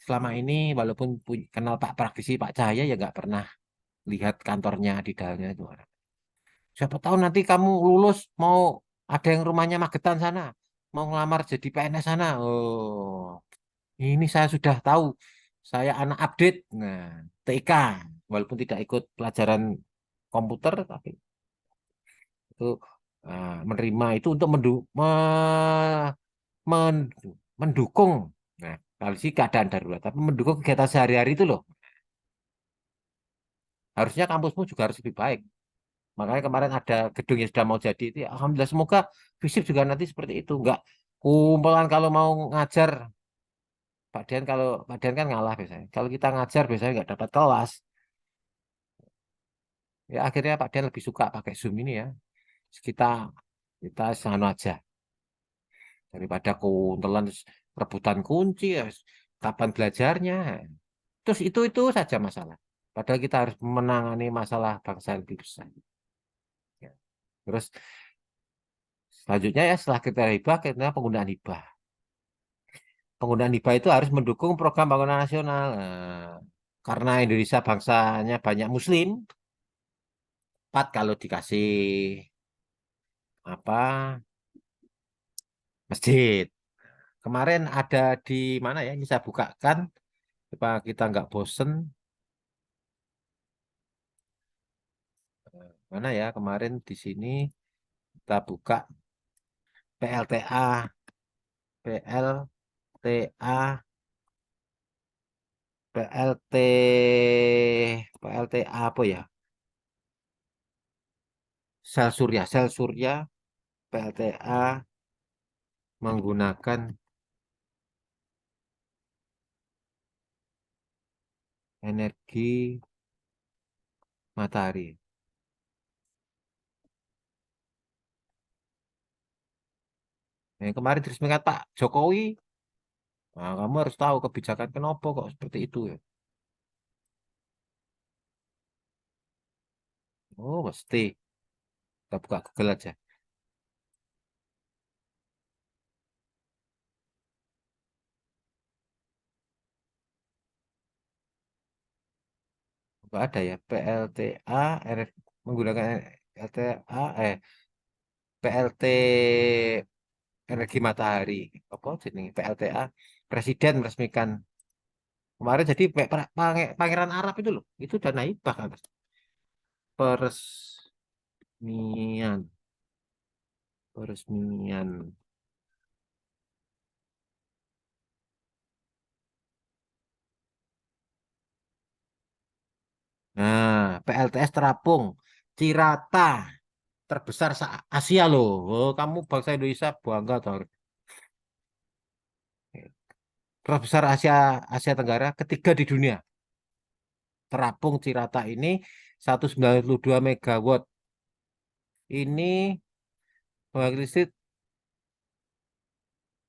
selama ini walaupun kenal Pak Praktisi Pak Cahaya ya nggak pernah lihat kantornya di dalamnya itu. Siapa tahu nanti kamu lulus mau ada yang rumahnya Magetan sana, mau ngelamar jadi PNS sana. Oh, ini saya sudah tahu. Saya anak update. Nah, TK walaupun tidak ikut pelajaran komputer tapi itu menerima itu untuk men- mendukung. Nah, kalau sih keadaan darurat, tapi mendukung kegiatan sehari-hari itu loh. Harusnya kampusmu juga harus lebih baik. Makanya kemarin ada gedung yang sudah mau jadi itu, ya, alhamdulillah semoga FISIP juga nanti seperti itu. Enggak kumpulan kalau mau ngajar, Pak Dian kan ngalah biasanya. Kalau kita ngajar biasanya nggak dapat kelas. Ya akhirnya Pak Dian lebih suka pakai Zoom ini ya. Terus kita sanu aja daripada kuntelan terus rebutan kunci ya, kapan belajarnya. Terus itu saja masalah. Padahal kita harus menangani masalah bangsa yang lebih besar. Ya. Terus selanjutnya ya setelah kita hibah, kita penggunaan hibah. Penggunaan hibah itu harus mendukung program bangunan nasional. Nah, karena Indonesia bangsanya banyak Muslim, tepat kalau dikasih apa masjid. Kemarin ada di mana ya? Ini saya bukakan supaya kita nggak bosen. Mana ya kemarin di sini kita buka PLTA, PLTA, PLT, PLTA apa ya? Sel Surya, PLTA menggunakan energi matahari. Yang kemarin diresmikan Pak Jokowi, nah, kamu harus tahu kebijakan kenapa kok seperti itu ya. Oh, mesti. Kita buka Google aja. Apa ada ya? PLTA menggunakan PLTA PLT energi matahari. Apa jenis PLTA? Presiden meresmikan kemarin jadi Pangeran Arab itu loh. Itu dana hibah kan. Peresmian, peresmian. Nah, PLTS terapung Cirata terbesar Asia loh. Oh, kamu bangsa Indonesia bangga toh. Terbesar Asia Tenggara, ketiga di dunia. Terapung Cirata ini 192 megawatt. Ini mewakili listrik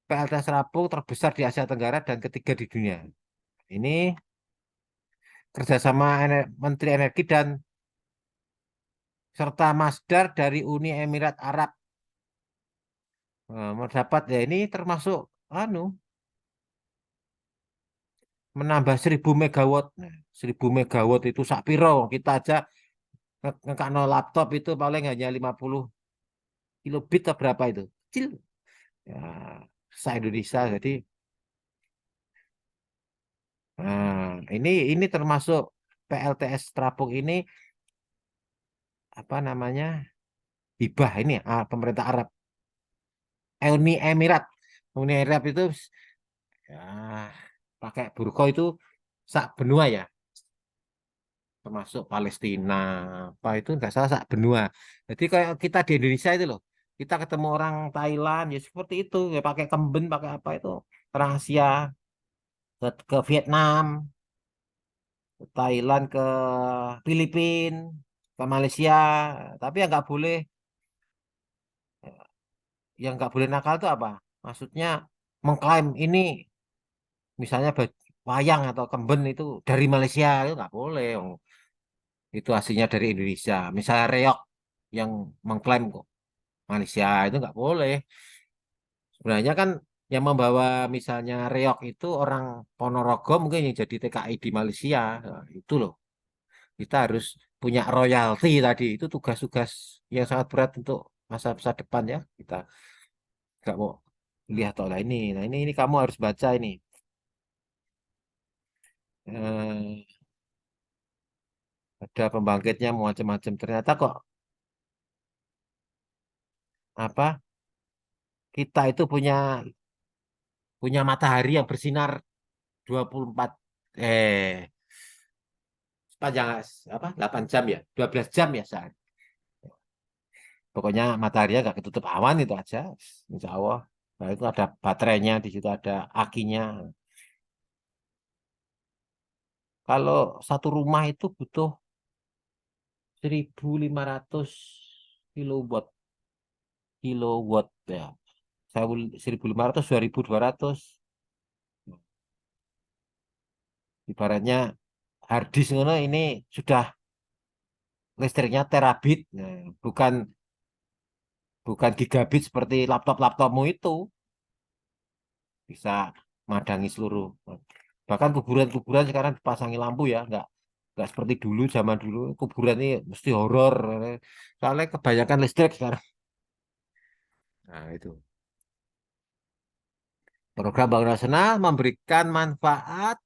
PLTS terapung terbesar di Asia Tenggara dan ketiga di dunia. Ini kerjasama Menteri Energi dan serta Masdar dari Uni Emirat Arab. Nah, mendapat ya ini termasuk anu menambah 1.000 megawatt. Nah, 1.000 megawatt itu sak piro kita aja ngekakno laptop itu paling hanya 50 kilobit atau berapa itu. Kecil. Ya, se Indonesia jadi ini termasuk PLTS Terapung ini apa namanya? Hibah ini pemerintah Arab. Uni Emirat. Uni Emirat itu ya pakai burko itu sak benua ya. termasuk Palestina, apa itu nggak salah sak benua. Jadi kayak kita di Indonesia itu loh, kita ketemu orang Thailand ya seperti itu, ya pakai kemben, pakai apa itu, orang Asia ke Vietnam, ke Thailand, ke Filipina, ke Malaysia, tapi yang nggak boleh nakal itu apa? Maksudnya mengklaim ini misalnya wayang atau kemben itu dari Malaysia itu nggak boleh. Itu aslinya dari Indonesia. Misalnya reok yang mengklaim kok Malaysia itu nggak boleh. Sebenarnya kan yang membawa misalnya reok itu orang Ponorogo mungkin yang jadi TKI di Malaysia. Nah, itu loh. Kita harus punya royalti tadi. Itu tugas-tugas yang sangat berat untuk masa-masa depan ya. Kita nggak mau lihat lah ini. Nah ini kamu harus baca ini. Eh, ada pembangkitnya macam-macam. Ternyata kok apa kita itu punya punya matahari yang bersinar 24 eh sepanjang apa 8 jam ya 12 jam ya saat pokoknya matahari nggak ketutup awan itu aja insya Allah. Nah itu ada baterainya di situ ada akinya. Kalau satu rumah itu butuh 1.500 kilowatt kilowatt ya 1.500 2.200 ibaratnya harddisk ngono ini sudah listriknya terabit. Nah, bukan bukan gigabit seperti laptop-laptopmu itu bisa madangi seluruh. Bahkan kuburan-kuburan sekarang dipasangi lampu ya, nggak seperti dulu zaman dulu kuburan ini mesti horor. Soalnya kebanyakan listrik sekarang. Nah itu program bangun nasional memberikan manfaat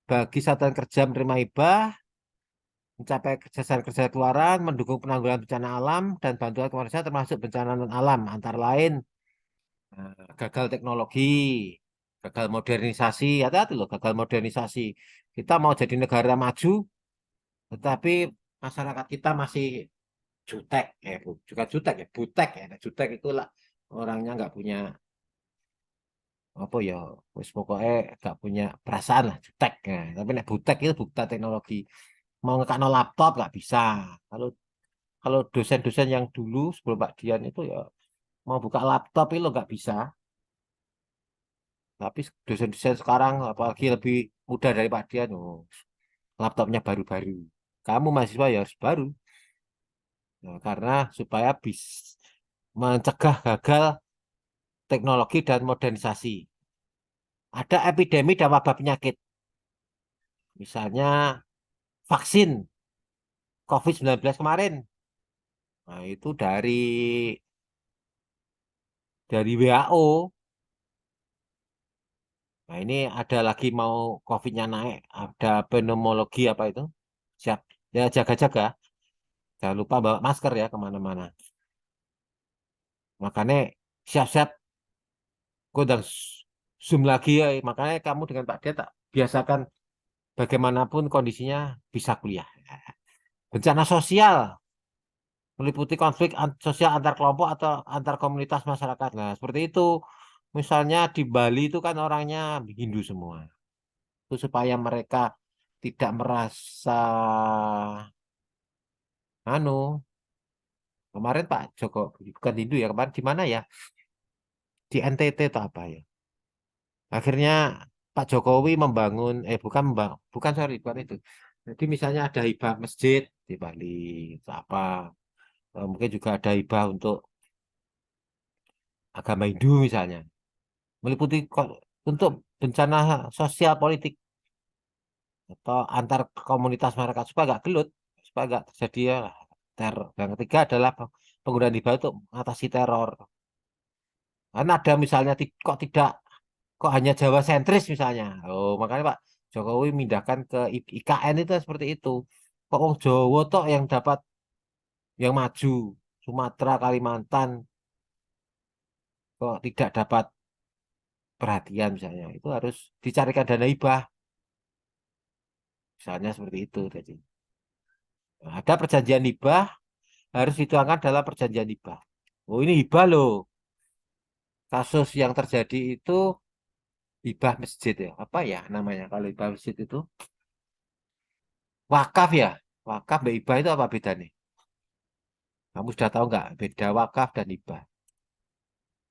bagi satuan kerja menerima hibah, mencapai kesejahteraan kerja keluaran, mendukung penanggulangan bencana alam dan bantuan kemanusiaan termasuk bencana non alam antara lain gagal teknologi, gagal modernisasi, hati-hati loh, gagal modernisasi. Kita mau jadi negara maju, tetapi masyarakat kita masih jutek, juga jutek ya, butek ya. Nah, jutek itulah orangnya nggak punya apa ya, wis pokoknya nggak punya perasaan lah, jutek. Ya. Tapi nek butek itu buta teknologi. Mau ngekakno laptop nggak bisa. Kalau kalau dosen-dosen yang dulu sebelum Pak Dian itu ya mau buka laptop itu nggak bisa. Tapi dosen-dosen sekarang apalagi lebih muda dari Pak Dian, oh, laptopnya baru-baru. Kamu mahasiswa ya harus baru. Nah, karena supaya bisa mencegah gagal teknologi dan modernisasi. Ada epidemi dan wabah penyakit. Misalnya vaksin COVID-19 kemarin. Nah, itu dari WHO. Nah, ini ada lagi mau COVID-nya naik, ada pneumologi apa itu? Siap. Ya jaga-jaga. Jangan lupa bawa masker ya kemana-mana. Makanya siap-siap kodang Zoom lagi ya. Makanya kamu dengan Pak Dia tak biasakan bagaimanapun kondisinya bisa kuliah. Bencana sosial meliputi konflik sosial antar kelompok atau antar komunitas masyarakat. Nah, seperti itu. Misalnya di Bali itu kan orangnya Hindu semua. Itu supaya mereka tidak merasa anu. Kemarin Pak Joko bukan Hindu ya, kemarin di mana ya? Di NTT atau apa ya? Akhirnya Pak Jokowi membangun, bukan sorry, bukan itu. Jadi misalnya ada hibah masjid di Bali, atau apa, mungkin juga ada hibah untuk agama Hindu misalnya, meliputi untuk bencana sosial politik atau antar komunitas masyarakat supaya nggak gelut, supaya nggak terjadi ya, teror. Yang ketiga adalah penggunaan hibah untuk mengatasi teror. Karena ada misalnya kok hanya Jawa sentris misalnya. Oh, makanya Pak Jokowi mindahkan ke IKN itu seperti itu. Kok wong Jawa toh yang dapat yang maju, Sumatera, Kalimantan kok tidak dapat perhatian misalnya, itu harus dicarikan dana hibah. Misalnya seperti itu. Jadi ada perjanjian hibah harus dituangkan dalam perjanjian hibah. Oh ini hibah loh. Kasus yang terjadi itu hibah masjid ya. Apa ya namanya kalau hibah masjid itu? Wakaf ya. Wakaf dan hibah itu apa bedanya? Kamu sudah tahu nggak beda wakaf dan hibah?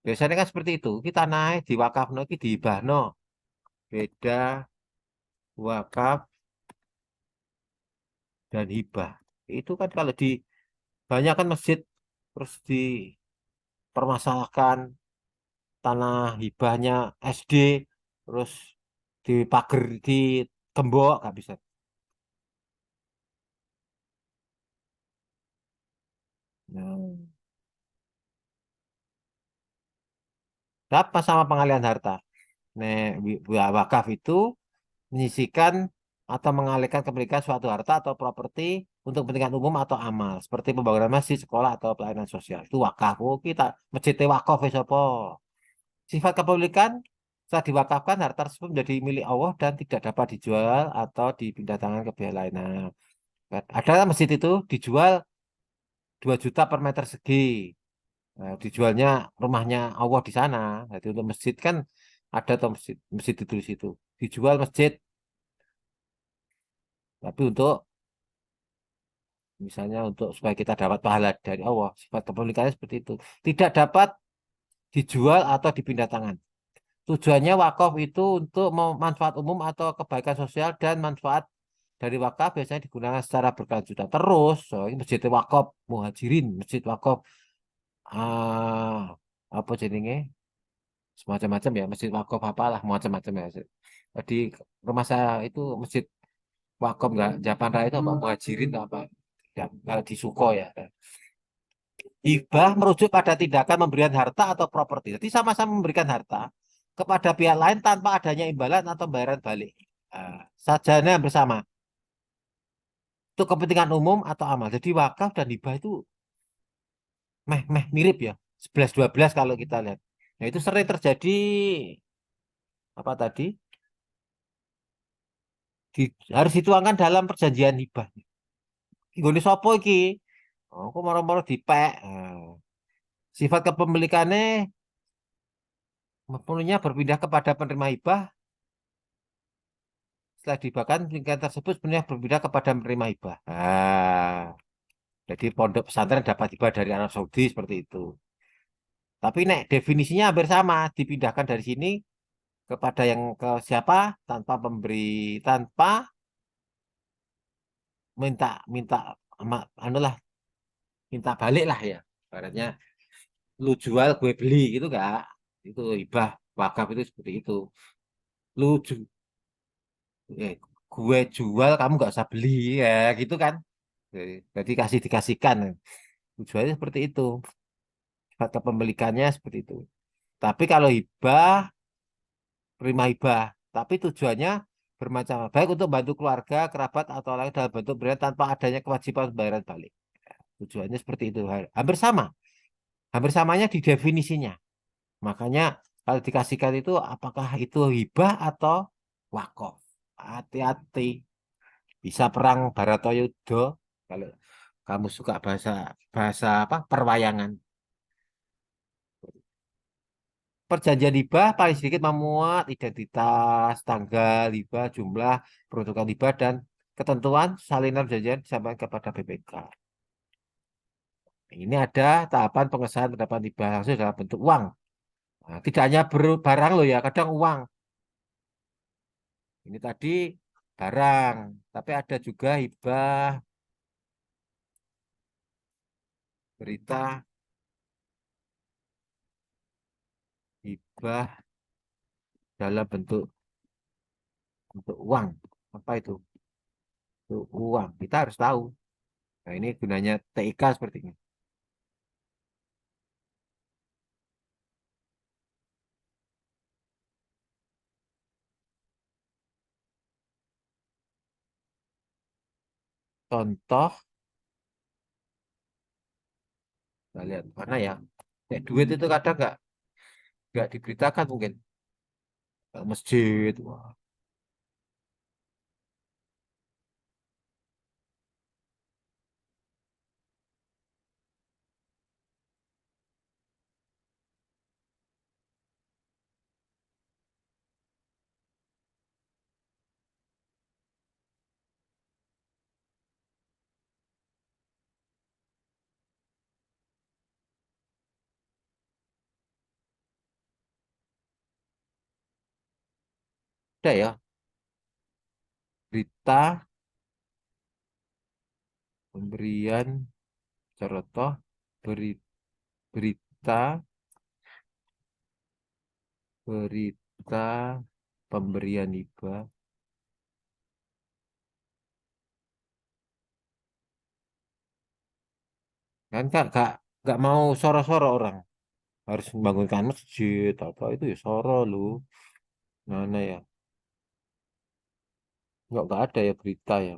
Biasanya kan seperti itu. Kita naik di wakaf no, di hibah no. Beda wakaf dan hibah. Itu kan kalau di banyak kan masjid terus dipermasalahkan tanah hibahnya SD terus dipager di gembok nggak bisa. Nah, apa sama pengalihan harta? Nek wakaf itu menyisikan atau mengalihkan kepemilikan suatu harta atau properti untuk kepentingan umum atau amal seperti pembangunan masjid, sekolah atau pelayanan sosial. Itu wakaf. Oh, kita masjid wakaf wis apa? Sifat kepemilikan setelah diwakafkan harta tersebut menjadi milik Allah dan tidak dapat dijual atau dipindah tangan ke pihak lain. Nah, ada masjid itu dijual 2 juta per meter segi. Nah, dijualnya rumahnya Allah di sana. Jadi untuk masjid kan ada tuh masjid, masjid itu di situ. Dijual masjid, tapi untuk misalnya untuk supaya kita dapat pahala dari Allah. Sifat kepemilikannya seperti itu. Tidak dapat dijual atau dipindah tangan. Tujuannya wakaf itu untuk manfaat umum atau kebaikan sosial dan manfaat dari wakaf biasanya digunakan secara berkelanjutan. Terus, so, ini masjid wakaf muhajirin, masjid wakaf apa jenenge? Semacam-macam ya, masjid wakaf apalah macam-macam ya. Di rumah saya itu masjid wakaf nggak Japan Raya itu apa muhajirin atau apa? Ya, kalau di Suko ya. Hibah merujuk pada tindakan memberikan harta atau properti. Jadi sama-sama memberikan harta kepada pihak lain tanpa adanya imbalan atau bayaran balik. Sajanya bersama. Itu kepentingan umum atau amal. Jadi wakaf dan hibah itu meh mirip ya. 11-12 kalau kita lihat. Nah itu sering terjadi apa tadi? Harus dituangkan dalam perjanjian hibah. Gini sopo iki? Oh, aku moro-moro dipek. Sifat kepemilikannya sepenuhnya berpindah kepada penerima hibah. Setelah dihibahkan, tingkat tersebut sebenarnya berpindah kepada penerima hibah. Jadi pondok pesantren dapat hibah dari Arab Saudi seperti itu. Tapi nek definisinya hampir sama, dipindahkan dari sini kepada yang ke siapa tanpa memberi, tanpa minta minta anu lah, minta balik lah ya. Ibaratnya lu jual gue beli gitu enggak? Itu hibah wakaf itu seperti itu. Lu eh, gue jual kamu nggak usah beli ya gitu kan. Jadi kasih dikasihkan. Tujuannya seperti itu. Sifat kepemilikannya seperti itu. Tapi kalau hibah, terima hibah. Tapi tujuannya bermacam baik untuk bantu keluarga, kerabat atau lain dalam bentuk berian tanpa adanya kewajiban pembayaran balik. Tujuannya seperti itu. Hampir sama. Hampir samanya di definisinya. Makanya kalau dikasihkan itu apakah itu hibah atau wakaf. Hati-hati. Bisa perang Bharatayuddha kalau kamu suka bahasa bahasa apa perwayangan. Perjanjian hibah paling sedikit memuat identitas, tanggal hibah, jumlah, peruntukan hibah, dan ketentuan salinan perjanjian disampaikan kepada BPK. Ini ada tahapan pengesahan pendapat hibah langsung dalam bentuk uang. Nah, tidak hanya barang loh ya, kadang uang. Ini tadi barang, tapi ada juga hibah, berita, hibah dalam bentuk uang. Apa itu? Bentuk uang. Kita harus tahu. Nah, ini gunanya TIK seperti ini. Contoh, kita lihat mana ya. Kayak duit itu kadang nggak diberitakan mungkin. masjid. Wah, ada ya berita pemberian contoh beri, berita berita pemberian hibah kan kak mau soro-soro orang harus membangunkan masjid apa itu ya soro lu mana ya nggak ada ya berita ya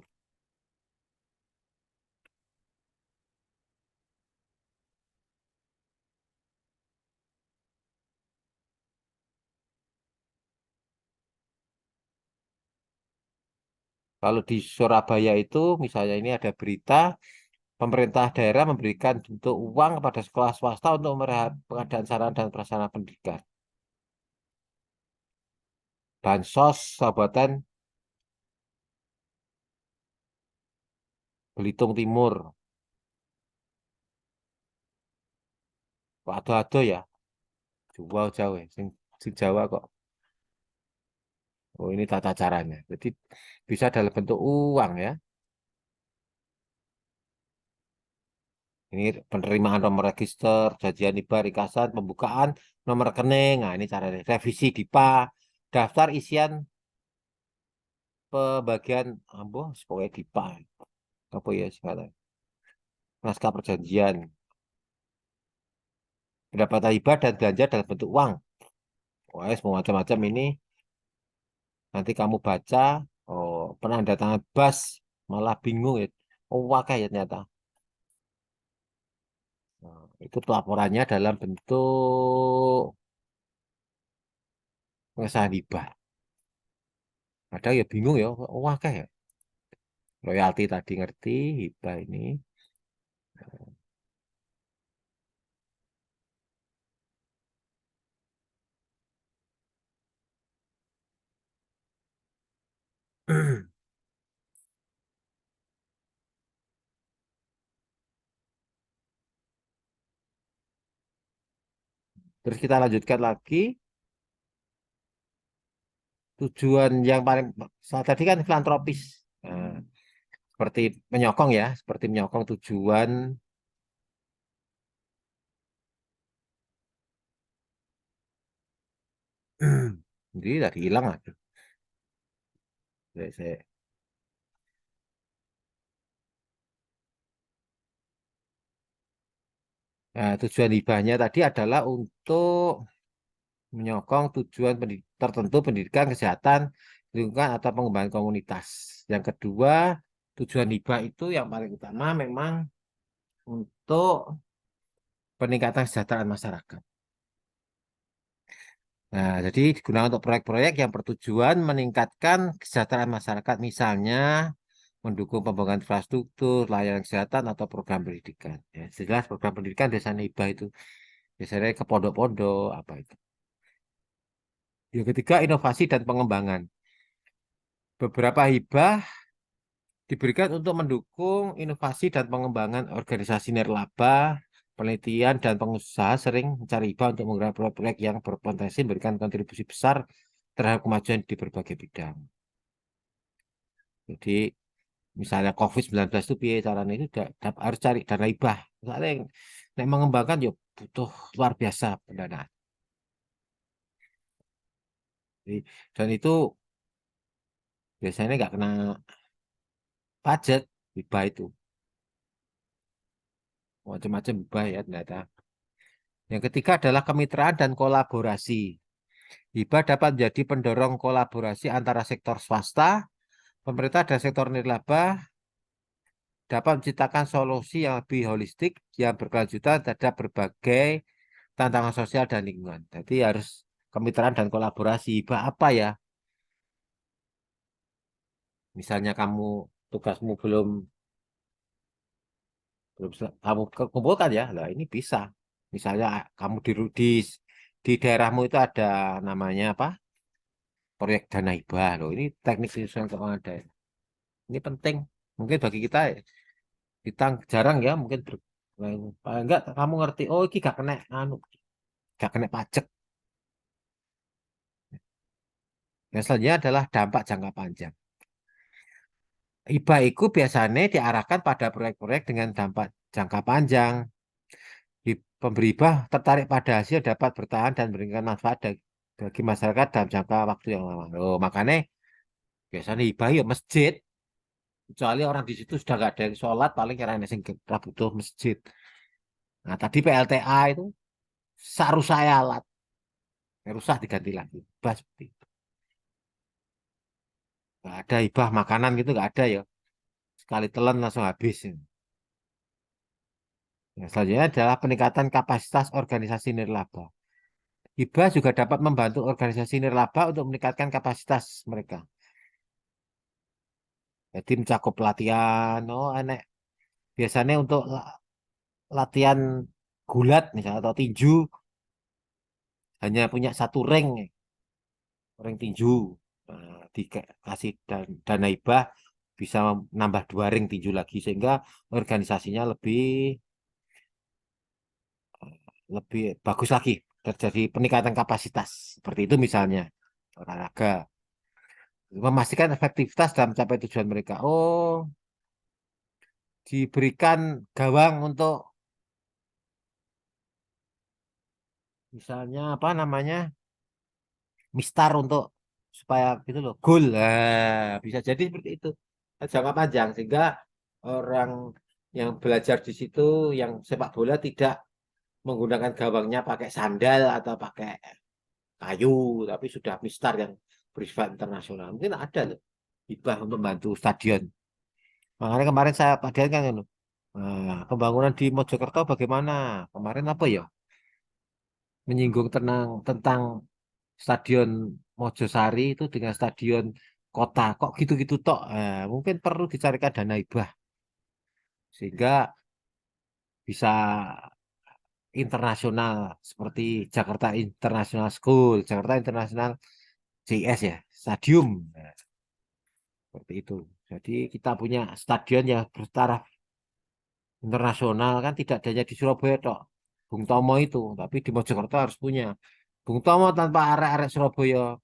kalau di Surabaya itu misalnya ini ada berita pemerintah daerah memberikan bentuk uang kepada sekolah swasta untuk pengadaan sarana dan prasarana pendidikan bansos Kabupaten Belitung Timur kok ada ya Jawa Jawa sing Jawa kok oh ini tata caranya jadi bisa dalam bentuk uang ya ini penerimaan nomor register janjian hibah rikasan pembukaan nomor rekening nah ini caranya revisi DIPA daftar isian pembagian apa pokoknya DIPA apa ya sekarang naskah perjanjian pendapatan hibah dan belanja dalam bentuk uang wah semua macam-macam ini nanti kamu baca oh penandatangan bas malah bingung ya oh wakai ya ternyata. Nah, itu pelaporannya dalam bentuk pengesahan hibah. Ada ya bingung ya, oh, wakai ya. Royalti tadi ngerti, hibah ini. Terus kita lanjutkan lagi, tujuan yang paling, saat tadi kan filantropis. Nah, seperti menyokong ya, seperti menyokong tujuan, jadi tadi hilang lah. Nah, tujuan hibahnya tadi adalah untuk menyokong tujuan tertentu pendidikan, kesehatan, lingkungan atau pengembangan komunitas. Yang kedua, tujuan hibah itu yang paling utama memang untuk peningkatan kesejahteraan masyarakat. Nah, jadi digunakan untuk proyek-proyek yang bertujuan meningkatkan kesejahteraan masyarakat, misalnya mendukung pembangunan infrastruktur, layanan kesehatan, atau program pendidikan. Ya, jelas program pendidikan biasanya hibah itu biasanya ke pondok-pondok apa itu. Yang ketiga, inovasi dan pengembangan. Beberapa hibah diberikan untuk mendukung inovasi dan pengembangan organisasi nirlaba, penelitian, dan pengusaha sering mencari hibah untuk menggerak proyek-proyek yang berpotensi memberikan kontribusi besar terhadap kemajuan di berbagai bidang. Jadi, misalnya COVID-19 itu biaya caranya itu harus cari dana hibah. Misalnya yang mengembangkan ya butuh luar biasa pendanaan. Jadi, dan itu biasanya nggak kena pajak hibah itu. Macam-macam hibah ya ternyata. Yang ketiga adalah kemitraan dan kolaborasi. Hibah dapat menjadi pendorong kolaborasi antara sektor swasta, pemerintah, dan sektor nirlaba dapat menciptakan solusi yang lebih holistik yang berkelanjutan terhadap berbagai tantangan sosial dan lingkungan. Jadi harus kemitraan dan kolaborasi. Hibah apa ya? Misalnya kamu tugasmu belum belum kamu kumpulkan ya, lah ini bisa. Misalnya kamu di daerahmu itu ada namanya apa? Proyek dana hibah loh. Ini teknik penyusunan keuangan daerah. Ini penting. Mungkin bagi kita kita jarang ya, mungkin paling enggak kamu ngerti. Oh, ini gak kena anu, gak kena pajak. Yang selanjutnya adalah dampak jangka panjang. Hibah itu biasanya diarahkan pada proyek-proyek dengan dampak jangka panjang. Pemberi hibah tertarik pada hasil dapat bertahan dan memberikan manfaat bagi masyarakat dalam jangka waktu yang lama. Oh, makanya biasanya hibah ya masjid. Kecuali orang di situ sudah gak ada yang sholat, paling kira sing butuh masjid. Nah, tadi PLTA itu seharusnya alat. Rusak diganti lagi. Hibah seperti itu. Gak ada hibah makanan gitu, gak ada ya. Sekali telan langsung habis. Yang selanjutnya adalah peningkatan kapasitas organisasi nirlaba. Hibah juga dapat membantu organisasi nirlaba untuk meningkatkan kapasitas mereka. Jadi mencakup pelatihan, oh enek. Biasanya untuk latihan gulat misalnya atau tinju hanya punya satu ring, ring tinju. Nah, dikasih dana hibah bisa nambah dua ring tinju lagi sehingga organisasinya lebih lebih bagus lagi, terjadi peningkatan kapasitas seperti itu misalnya olahraga, memastikan efektivitas dalam mencapai tujuan mereka. Oh, diberikan gawang untuk misalnya apa namanya mistar untuk supaya gitu loh goal. Nah, bisa jadi seperti itu jangka panjang sehingga orang yang belajar di situ yang sepak bola tidak menggunakan gawangnya pakai sandal atau pakai kayu, tapi sudah mistar yang bersifat internasional. Mungkin ada loh hibah untuk membantu stadion. Makanya kemarin saya padain kan, nah, pembangunan di Mojokerto bagaimana? Kemarin apa ya? Menyinggung tentang stadion Mojosari itu dengan stadion kota. Kok gitu-gitu tok? Mungkin perlu dicarikan dana hibah sehingga bisa internasional seperti Jakarta International School, Jakarta International JS ya, stadium. Nah, seperti itu. Jadi kita punya stadion yang bertaraf internasional kan tidak hanya di Surabaya tok. Bung Tomo itu, tapi di Mojokerto harus punya. Bung Tomo tanpa arek-arek Surabaya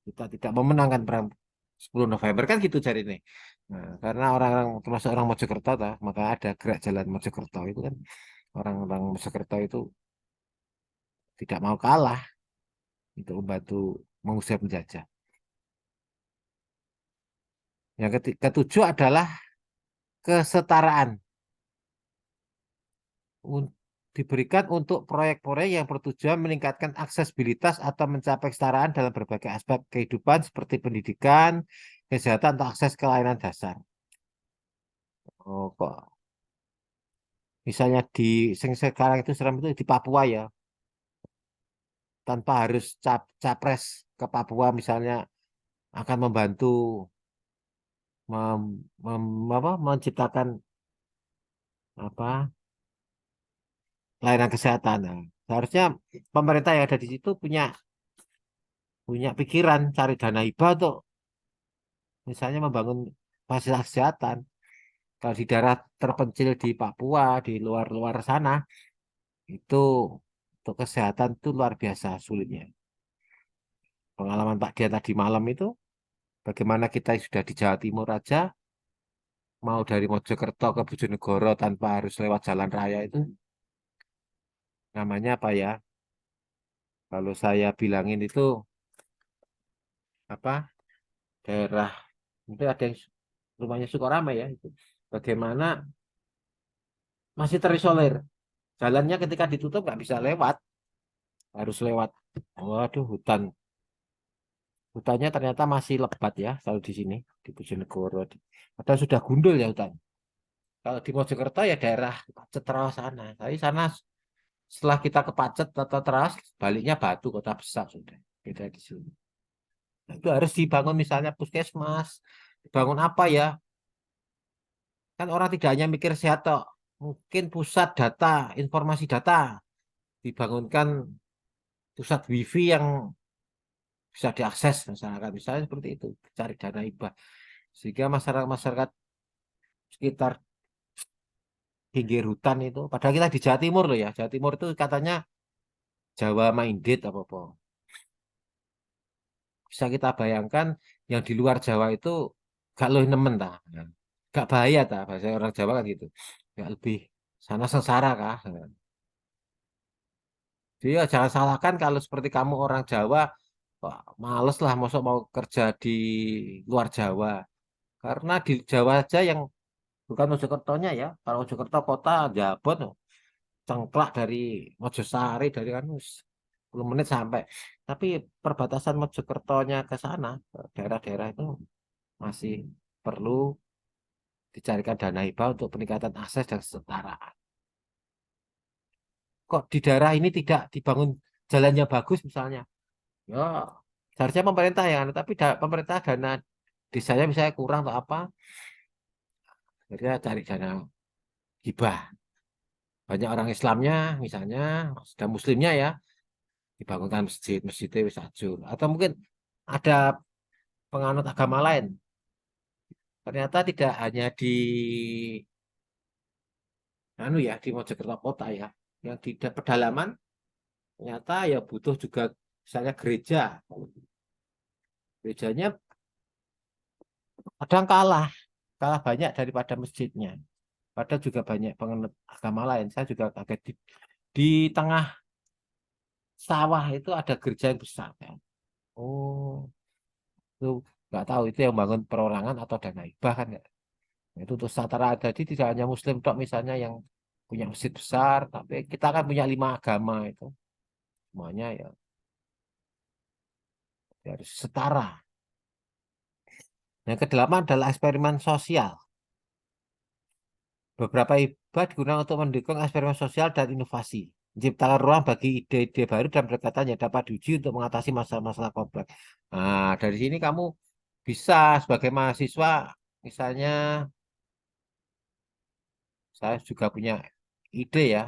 kita tidak memenangkan perang 10 November kan gitu cari nih. Nah, karena orang-orang termasuk orang Mojokerto ta, maka ada gerak jalan Mojokerto itu kan orang-orang Mojokerto itu tidak mau kalah untuk membantu mengusir penjajah. Yang ketujuh adalah kesetaraan. Diberikan untuk proyek-proyek yang bertujuan meningkatkan aksesibilitas atau mencapai kesetaraan dalam berbagai aspek kehidupan seperti pendidikan, kesehatan, atau akses ke layanan dasar. Oh, kok misalnya di sing sekarang itu serem itu di Papua ya, tanpa harus capres ke Papua misalnya akan membantu menciptakan apa layanan kesehatan. Nah, seharusnya pemerintah yang ada di situ punya punya pikiran cari dana hibah untuk misalnya membangun fasilitas kesehatan. Kalau di daerah terpencil di Papua, di luar-luar sana, itu untuk kesehatan itu luar biasa sulitnya. Pengalaman Pak Dia tadi malam itu, bagaimana kita sudah di Jawa Timur aja, mau dari Mojokerto ke Bojonegoro tanpa harus lewat jalan raya itu, namanya apa ya? Kalau saya bilangin itu apa? Daerah, mungkin ada yang rumahnya Sukorame ya itu. Bagaimana masih terisolir. Jalannya ketika ditutup nggak bisa lewat, harus lewat. Waduh, hutan. Hutannya ternyata masih lebat ya kalau di sini di Bojonegoro. Padahal sudah gundul ya hutan. Kalau di Mojokerto ya daerah Pacet Trawas sana. Tapi sana setelah kita ke Pacet atau Trawas, baliknya Batu kota besar sudah. Beda di sini. Nah, itu harus dibangun misalnya puskesmas, dibangun apa ya? Kan orang tidak hanya mikir sehat toh. Mungkin pusat data, informasi data, dibangunkan pusat wifi yang bisa diakses masyarakat. Misalnya seperti itu, cari dana hibah. Sehingga masyarakat-masyarakat sekitar pinggir hutan itu, padahal kita di Jawa Timur loh ya. Jawa Timur itu katanya Jawa minded apa-apa. Bisa kita bayangkan yang di luar Jawa itu gak loh nemen tah. Gak bahaya tah, bahasa orang Jawa kan gitu. Gak lebih sana sengsara kah? Jadi ya jangan salahkan kalau seperti kamu orang Jawa, wah, males lah masuk mau kerja di luar Jawa. Karena di Jawa aja yang bukan Mojokertonya ya. Kalau Mojokerto kota Jabon, cengklak dari Mojosari dari kan 10 menit sampai. Tapi perbatasan Mojokertonya ke sana, ke daerah-daerah itu masih perlu dicarikan dana hibah untuk peningkatan akses dan kesetaraan. Kok di daerah ini tidak dibangun jalannya bagus misalnya? Ya, seharusnya pemerintah yang anu, tapi pemerintah dana desanya misalnya kurang atau apa, jadi cari dana hibah. Banyak orang Islamnya misalnya, sudah Muslimnya ya, dibangunkan masjid, masjidnya wis ajur. Atau mungkin ada penganut agama lain. Ternyata tidak hanya di anu ya, di Mojokerto kota ya, yang di pedalaman ternyata ya butuh juga misalnya gereja. Gerejanya kadang kalah, kalah banyak daripada masjidnya. Padahal juga banyak penganut agama lain. Saya juga kaget di tengah sawah itu ada gereja yang besar kan. Oh, itu nggak tahu itu yang bangun perorangan atau dana hibah kan ya. Itu untuk setara jadi tidak hanya Muslim tok misalnya yang punya masjid besar, tapi kita kan punya 5 agama itu semuanya ya, ya harus setara. Yang kedelapan adalah eksperimen sosial. Beberapa hibah digunakan untuk mendukung eksperimen sosial dan inovasi, menciptakan ruang bagi ide-ide baru dan pendekatan yang dapat diuji untuk mengatasi masalah-masalah kompleks. Nah, dari sini kamu bisa sebagai mahasiswa, misalnya saya juga punya ide ya,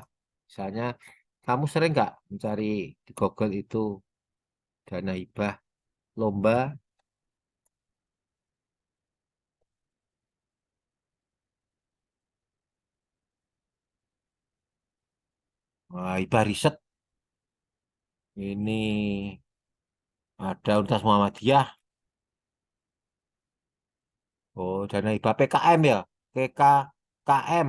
misalnya kamu sering nggak mencari di Google itu dana hibah lomba hibah riset ini ada Universitas Muhammadiyah, oh dana hibah PKM ya, PKKM,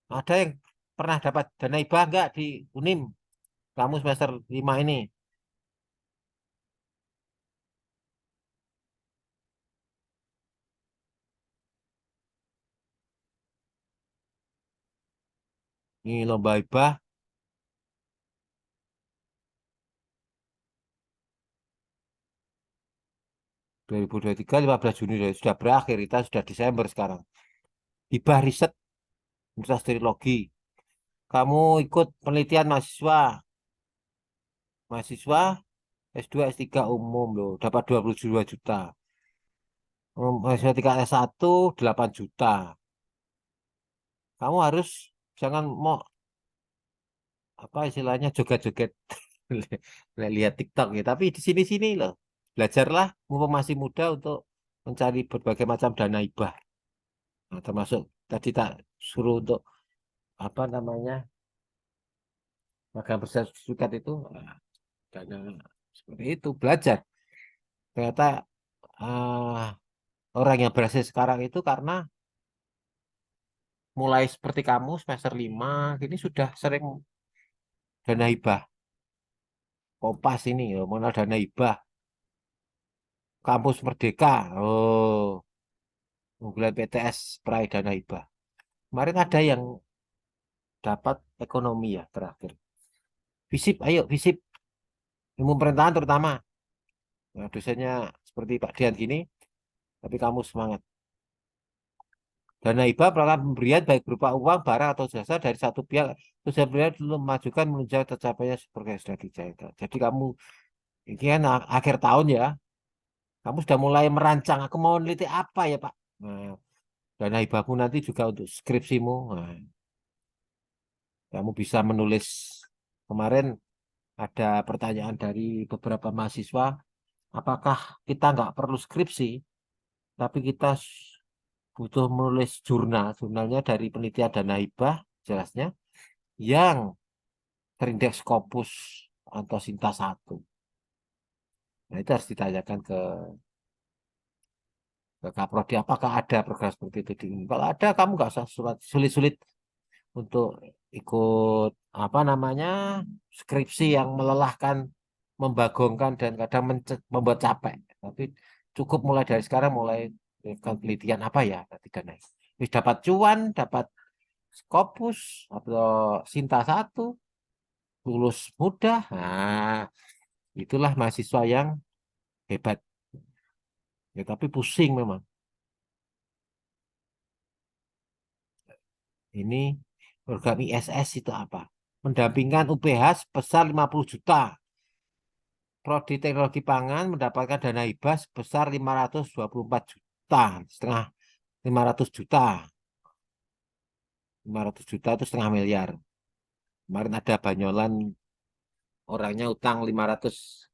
ada yang pernah dapat dana hibah nggak di Unim? Kamu semester 5 ini. Ini lomba hibah 2023 15 Juni sudah berakhir. Kita sudah Desember sekarang. Hibah riset Universitas Teknologi. Kamu ikut penelitian mahasiswa. Mahasiswa S2, S3 umum loh. Dapat 22 juta. Mahasiswa tingkat S1 8 juta. Kamu harus jangan mau apa istilahnya joget-joget lihat TikTok ya. Tapi di sini-sini loh. Belajarlah mumpung masih muda untuk mencari berbagai macam dana hibah. Nah, termasuk tadi tak suruh untuk apa namanya magang bersertifikat itu dana seperti itu belajar. Ternyata ah, orang yang berhasil sekarang itu karena mulai seperti kamu semester 5 ini sudah sering dana hibah. Kompas ini ya mengenal dana hibah. Kampus Merdeka. Oh, unggulan PTS peraih dana hibah. Kemarin ada yang dapat ekonomi ya terakhir. Visip, ayo visip ilmu pemerintahan terutama. Nah, dosennya seperti Pak Dian gini, tapi kamu semangat. Dana hibah merupakan pemberian baik berupa uang, barang, atau jasa dari satu pihak. Terus pemberian dulu memajukan menunjang tercapainya seperti yang sudah dijaga. Jadi kamu ini kan akhir tahun ya, kamu sudah mulai merancang. Aku mau neliti apa ya Pak? Nah, dana hibahku nanti juga untuk skripsimu. Nah, kamu bisa menulis. Kemarin ada pertanyaan dari beberapa mahasiswa, apakah kita nggak perlu skripsi, tapi kita butuh menulis jurnal. Jurnalnya dari penelitian dana hibah, jelasnya, yang terindeks Scopus atau Sinta 1. Nah, itu harus ditanyakan ke Kaprodi, apakah ada program seperti itu di. Kalau ada, kamu nggak usah sulit-sulit untuk ikut apa namanya skripsi yang melelahkan, membagongkan dan kadang membuat capek. Tapi cukup mulai dari sekarang, mulai melakukan penelitian apa ya nanti dan lain. Wis dapat cuan, dapat Scopus atau Sinta 1, lulus mudah. Nah, itulah mahasiswa yang hebat. Ya, tapi pusing memang. Ini program ISS itu apa? Mendampingkan UPH sebesar 50 juta. Prodi Teknologi Pangan mendapatkan dana hibah sebesar 524 juta. Setengah 500 juta. 500 juta itu setengah miliar. Kemarin ada Banyolan, orangnya utang 500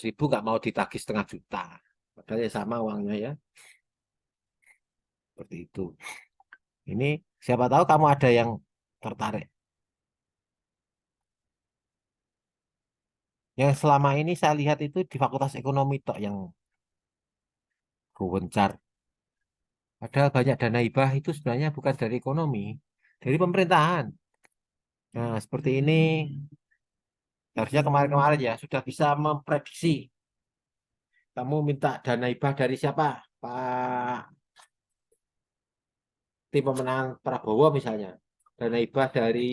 ribu, nggak mau ditagih setengah juta. Padahal ya sama uangnya ya. Seperti itu. Ini siapa tahu kamu ada yang tertarik. Yang selama ini saya lihat itu di Fakultas Ekonomi tok yang gencar. Padahal banyak dana hibah itu sebenarnya bukan dari ekonomi, dari pemerintahan. Nah, seperti ini harusnya kemarin-kemarin ya sudah bisa memprediksi. Kamu minta dana hibah dari siapa? Pak, tim pemenangan Prabowo misalnya. Dana hibah dari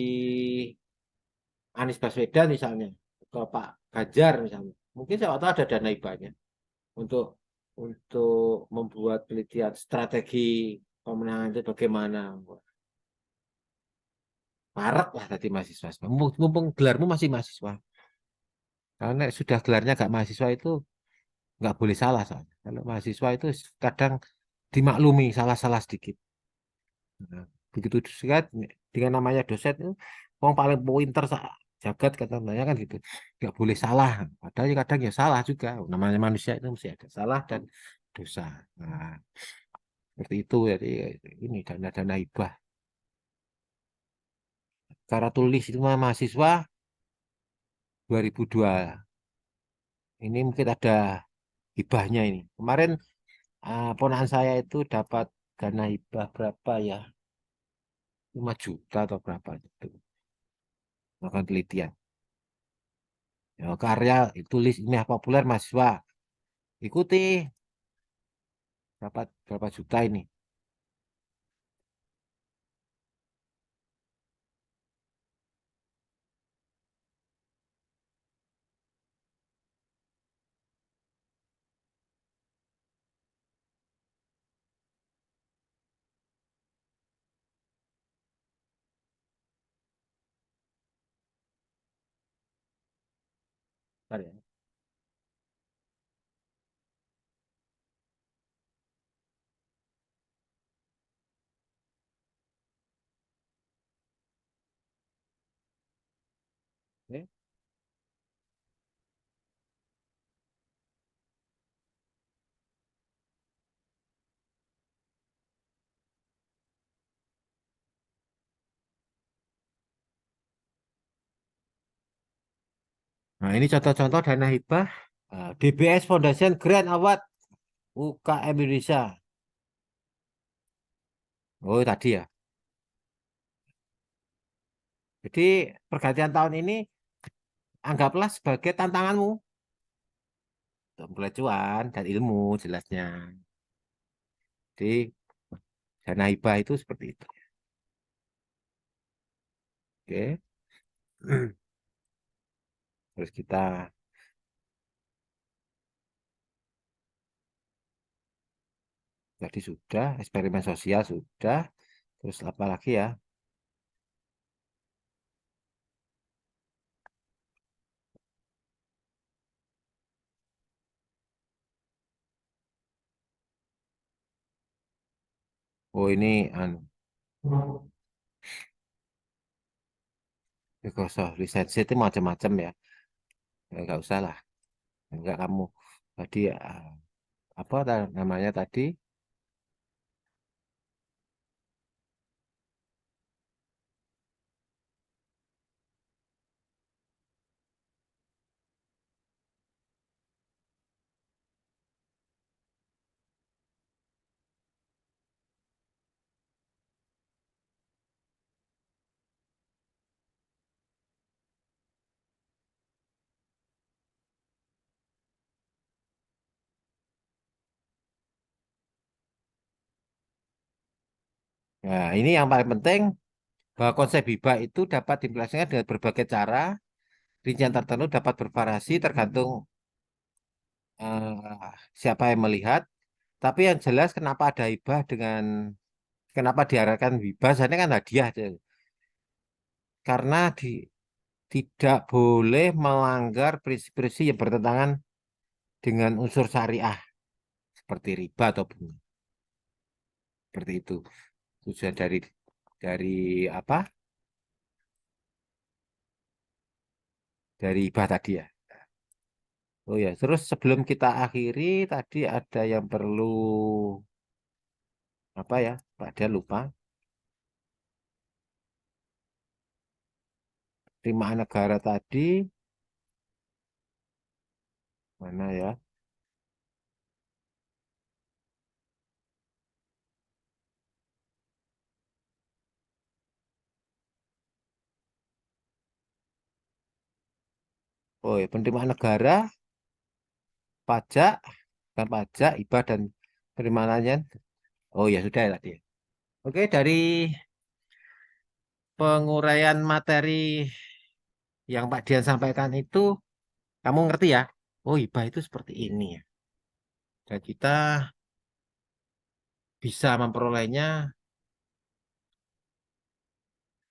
Anies Baswedan misalnya, atau Pak Ganjar misalnya. Mungkin siapa tahu ada dana hibahnya untuk membuat penelitian strategi pemenangan itu bagaimana. Maret lah tadi mahasiswa. Mumpung gelarmu masih mahasiswa. Karena sudah gelarnya gak mahasiswa itu nggak boleh salah soalnya. Kalau mahasiswa itu kadang dimaklumi salah-salah sedikit. Nah, begitu juga dengan namanya dosen itu, orang paling pinter jagat katanya kan gitu. Nggak boleh salah. Padahal ya kadang ya salah juga. Namanya manusia itu mesti ada salah dan dosa. Nah, seperti itu. Jadi ini dana-dana hibah. Cara tulis itu mahasiswa 2002. Ini mungkin ada hibahnya ini. Kemarin ponakan saya itu dapat dana hibah berapa ya? 5 juta atau berapa itu. Melakukan penelitian. Ya, karya tulis ini populer mahasiswa. Ikuti dapat berapa juta ini. Bentar ya. Oke. Nah, ini contoh-contoh dana hibah. DBS Foundation Grand Award UKM Indonesia. Oh, tadi ya. Jadi pergantian tahun ini anggaplah sebagai tantanganmu untuk memperoleh cuan dan ilmu jelasnya. Jadi dana hibah itu seperti itu. Oke. Terus kita Tadi sudah, eksperimen sosial sudah. Terus apa lagi ya? Oh ini anu, Microsoft lisensi itu macam-macam ya. Ya, nggak usah lah. Enggak kamu. Tadi apa namanya tadi? Nah, ini yang paling penting bahwa konsep hibah itu dapat dimplementasikan dengan berbagai cara. Rincian tertentu dapat bervariasi tergantung siapa yang melihat. Tapi yang jelas kenapa ada hibah dengan kenapa diarahkan hibah, sebenarnya kan hadiah. Karena tidak boleh melanggar prinsip-prinsip yang bertentangan dengan unsur syariah seperti riba atau bunga. Seperti itu. Tujuan dari apa? Dari hibah tadi ya. Oh ya, terus sebelum kita akhiri tadi ada yang perlu apa ya? Pak dia lupa. Penerimaan negara tadi mana ya? Oh ya, penerimaan negara, pajak, kan pajak, hibah dan penerimaan lainnya. Oh ya sudah ya tadi. Oke, dari penguraian materi yang Pak Dian sampaikan itu, kamu ngerti ya? Oh, hibah itu seperti ini ya. Dan kita bisa memperolehnya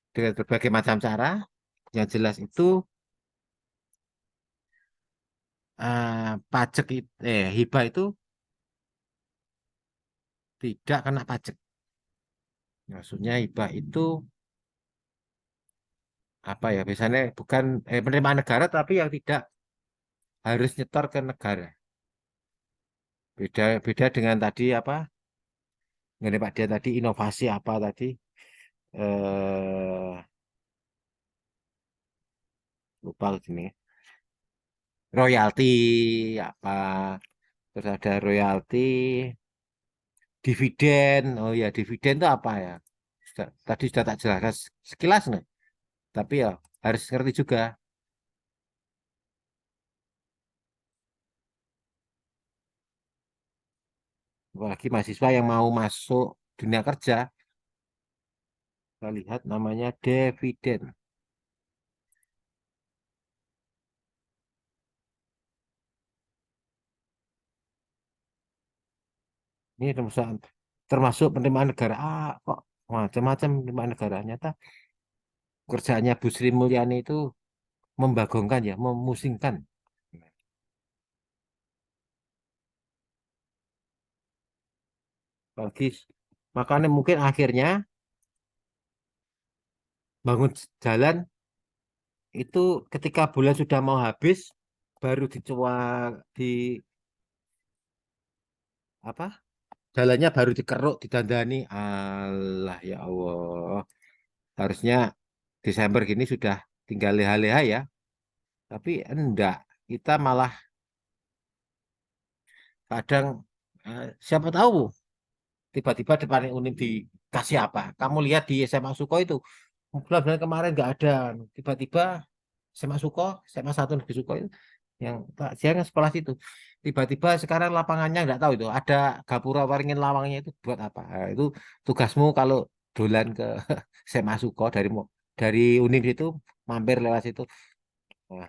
dengan berbagai macam cara. Yang jelas itu hibah itu tidak kena pajak. Maksudnya hibah itu apa ya? Biasanya bukan penerimaan negara tapi yang tidak harus nyetor ke negara. Beda beda dengan tadi apa? Mengenai Pak Dian tadi inovasi apa tadi? Eh lupa gini. Royalti apa? Terus ada royalti, dividen. Oh ya, dividen itu apa ya? Tadi sudah tak jelaskan sekilas nih. Tapi ya harus ngerti juga. Apalagi mahasiswa yang mau masuk dunia kerja, kita lihat namanya dividen. Ini termasuk penerimaan negara. Kok macam-macam penerimaan negara. Nyata kerjaannya Bu Sri Mulyani itu membagongkan ya, memusingkan. Apalagi makanya mungkin akhirnya bangun jalan itu ketika bulan sudah mau habis baru di apa jalannya baru dikeruk didandani Allah ya Allah harusnya Desember gini sudah tinggal leha-leha ya tapi enggak kita malah kadang siapa tahu tiba-tiba depan Unim dikasih apa kamu lihat di SMA Suko itu bulan-bulan kemarin nggak ada tiba-tiba SMA Suko SMA satu Negeri Suko yang saya kan sekolah situ tiba-tiba sekarang lapangannya nggak tahu itu ada gapura waringin lawangnya itu buat apa. Nah, itu tugasmu kalau dolan ke SMA Suko dari Unin itu mampir lewat situ. Nah,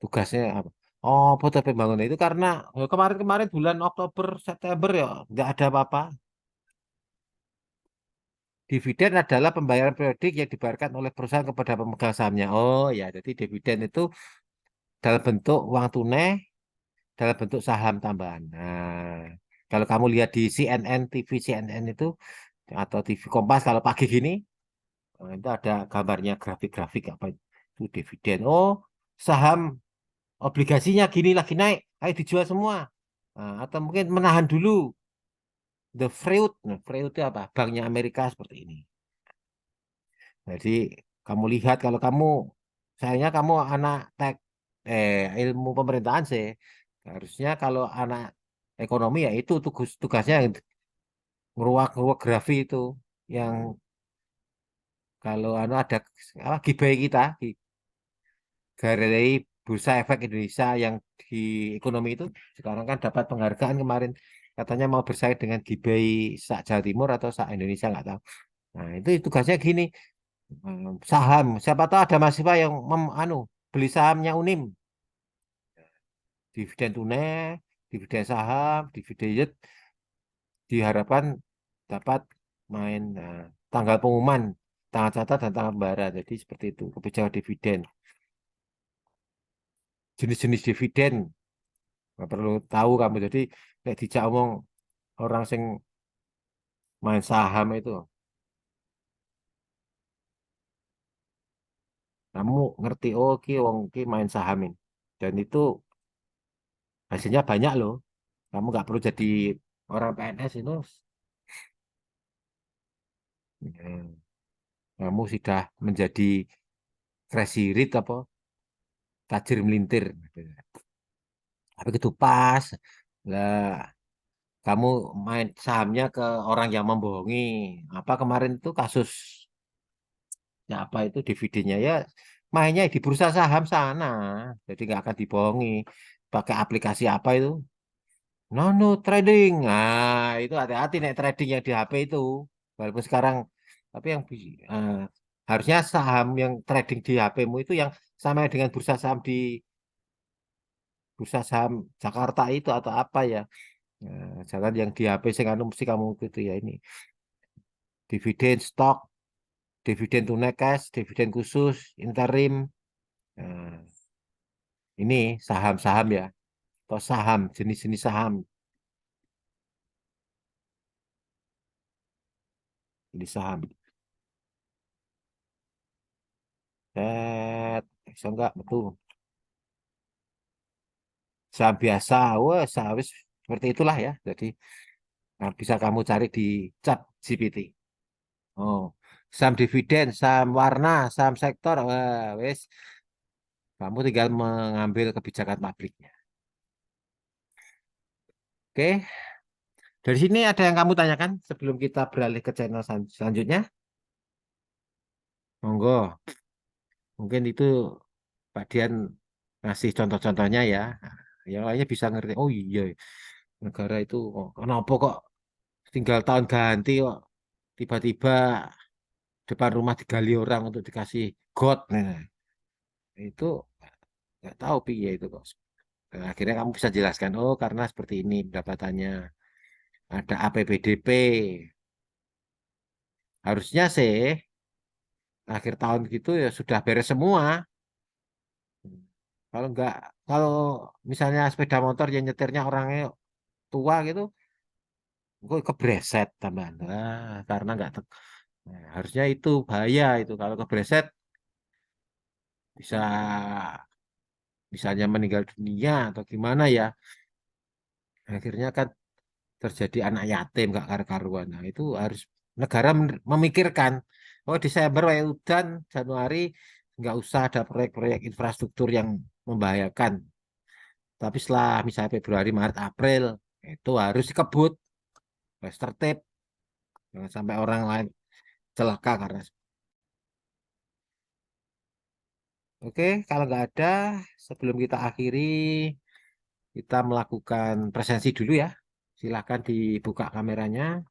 tugasnya apa Oh, foto pembangunan itu karena kemarin-kemarin bulan Oktober, September ya nggak ada apa-apa. Dividen adalah pembayaran periodik yang dibayarkan oleh perusahaan kepada pemegang sahamnya. Oh ya, jadi dividen itu dalam bentuk uang tunai, dalam bentuk saham tambahan. Nah, kalau kamu lihat di CNN, TV CNN itu, atau TV Kompas kalau pagi gini, itu ada gambarnya grafik-grafik apa itu dividen. Oh, saham obligasinya gini lagi naik, ayo dijual semua. Nah, atau mungkin menahan dulu the Freud. Nah, Freud itu apa? Banknya Amerika seperti ini. Jadi kamu lihat kalau kamu, sayangnya kamu anak ilmu pemerintahan sih. Harusnya kalau anak ekonomi ya itu tugasnya ngeruak-ngeruak grafi itu yang kalau ada apa giveaway kita Galeri Bursa Efek Indonesia yang di ekonomi itu sekarang kan dapat penghargaan kemarin katanya mau bersaing dengan Gibay sak Jawa Timur atau sak Indonesia nggak tahu. Nah itu tugasnya gini, saham siapa tahu ada mahasiswa yang beli sahamnya Unim, dividen tunai, dividen saham, dividen yield diharapkan dapat main tanggal pengumuman, tanggal catat dan tanggal pembayaran. Jadi seperti itu kebijakan dividen, jenis-jenis dividen. Nggak perlu tahu kamu. Jadi kayak dijak omong orang sing main saham itu, kamu ngerti oh ki wong ki main sahamin. Dan itu hasilnya banyak loh. Kamu nggak perlu jadi orang PNS itu. Hmm, kamu sudah menjadi crazy rich apa tajir melintir. Tapi itu pas. Lah, kamu main sahamnya ke orang yang membohongi. Apa kemarin itu kasus ya apa itu dividennya ya mainnya di bursa saham sana. Jadi nggak akan dibohongi. Pakai aplikasi apa itu? Nano trading. Nah, itu hati-hati nih trading yang di HP itu. Walaupun sekarang, tapi yang harusnya saham yang trading di HP-mu itu yang sama dengan bursa saham di bursa saham Jakarta itu atau apa ya. Nah, jangan yang di HP sing anu mesti kamu itu ya ini. Dividen stok, dividen tunai cash, dividen khusus, interim. Nah, ini saham-saham ya, atau saham, jenis-jenis saham, jenis saham. Bisa enggak betul. Saham biasa, wah saham seperti itulah ya. Jadi bisa kamu cari di chat GPT. Oh, saham dividen, saham warna, saham sektor, wah wes, kamu tinggal mengambil kebijakan publiknya. Oke, dari sini ada yang kamu tanyakan sebelum kita beralih ke channel selanjutnya? Monggo, mungkin itu Pak Dian ngasih contoh-contohnya ya. Nah, yang lainnya bisa ngerti. Oh iya, negara itu kenapa kok tinggal tahun ganti kok tiba-tiba depan rumah digali orang untuk dikasih got. Nah, itu nggak tahu piye itu kok. Nah, akhirnya kamu bisa jelaskan, oh karena seperti ini pendapatannya. Ada APBDP. Harusnya sih akhir tahun gitu ya sudah beres semua. Kalau nggak, kalau misalnya sepeda motor yang nyetirnya orangnya tua gitu, gue kebreset tambahan. Karena nggak nah, harusnya itu bahaya itu kalau kebreset bisa misalnya meninggal dunia atau gimana ya. Akhirnya kan terjadi anak yatim gak karu-karuan. Nah, itu harus negara memikirkan. Oh, Desember wae udan, Januari nggak usah ada proyek-proyek infrastruktur yang membahayakan. Tapi setelah misalnya Februari, Maret, April itu harus dikebut, harus tertib, jangan sampai orang lain celaka karena. Oke, kalau nggak ada, sebelum kita akhiri, kita melakukan presensi dulu ya. Silahkan dibuka kameranya.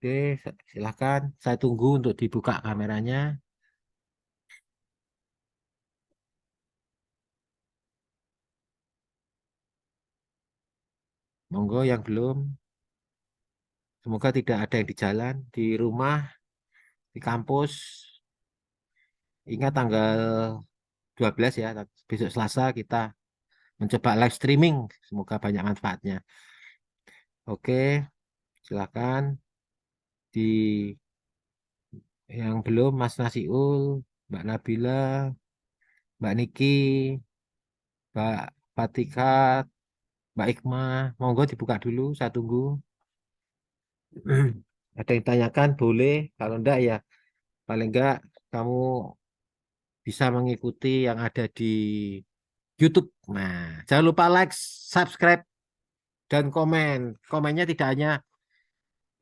Oke, silahkan. Saya tunggu untuk dibuka kameranya. Monggo yang belum. Semoga tidak ada yang di jalan, di rumah, di kampus. Ingat tanggal 12 ya, besok Selasa kita mencoba live streaming. Semoga banyak manfaatnya. Oke, silakan. Di yang belum, Mas Nasiul, Mbak Nabila, Mbak Niki, Mbak Fatika, Mbak Ikmah, monggo dibuka dulu, saya tunggu. Ada yang tanyakan, boleh. Kalau enggak ya, paling enggak kamu bisa mengikuti yang ada di YouTube. Nah, jangan lupa like, subscribe, dan komen. Komennya tidak hanya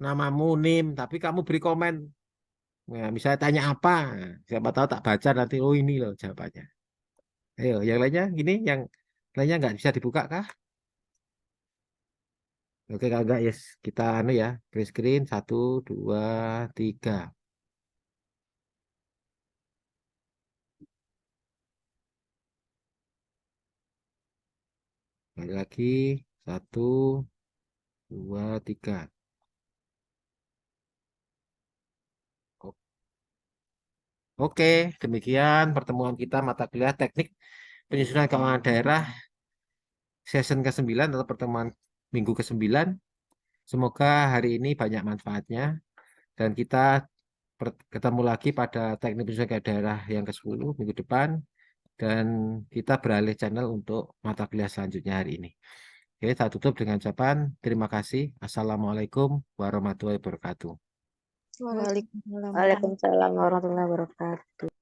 namamu, NIM, tapi kamu beri komen. Nah, misalnya tanya apa, nah, siapa tahu tak baca nanti, oh ini loh jawabannya. Ayo, yang lainnya, gini, yang lainnya nggak bisa dibuka kah? Oke, kalau enggak, yes, kita anu ya, print screen, 1, 2, 3. Sekali lagi, 1, 2, 3. Oke, demikian pertemuan kita mata kuliah teknik penyusunan keuangan daerah season ke-9 atau pertemuan minggu ke-9. Semoga hari ini banyak manfaatnya dan kita ketemu lagi pada teknik penyusunan keuangan daerah yang ke-10 minggu depan dan kita beralih channel untuk mata kuliah selanjutnya hari ini. Oke, saya tutup dengan ucapan terima kasih. Assalamualaikum warahmatullahi wabarakatuh. Waalaikumsalam. Waalaikumsalam warahmatullahi wabarakatuh.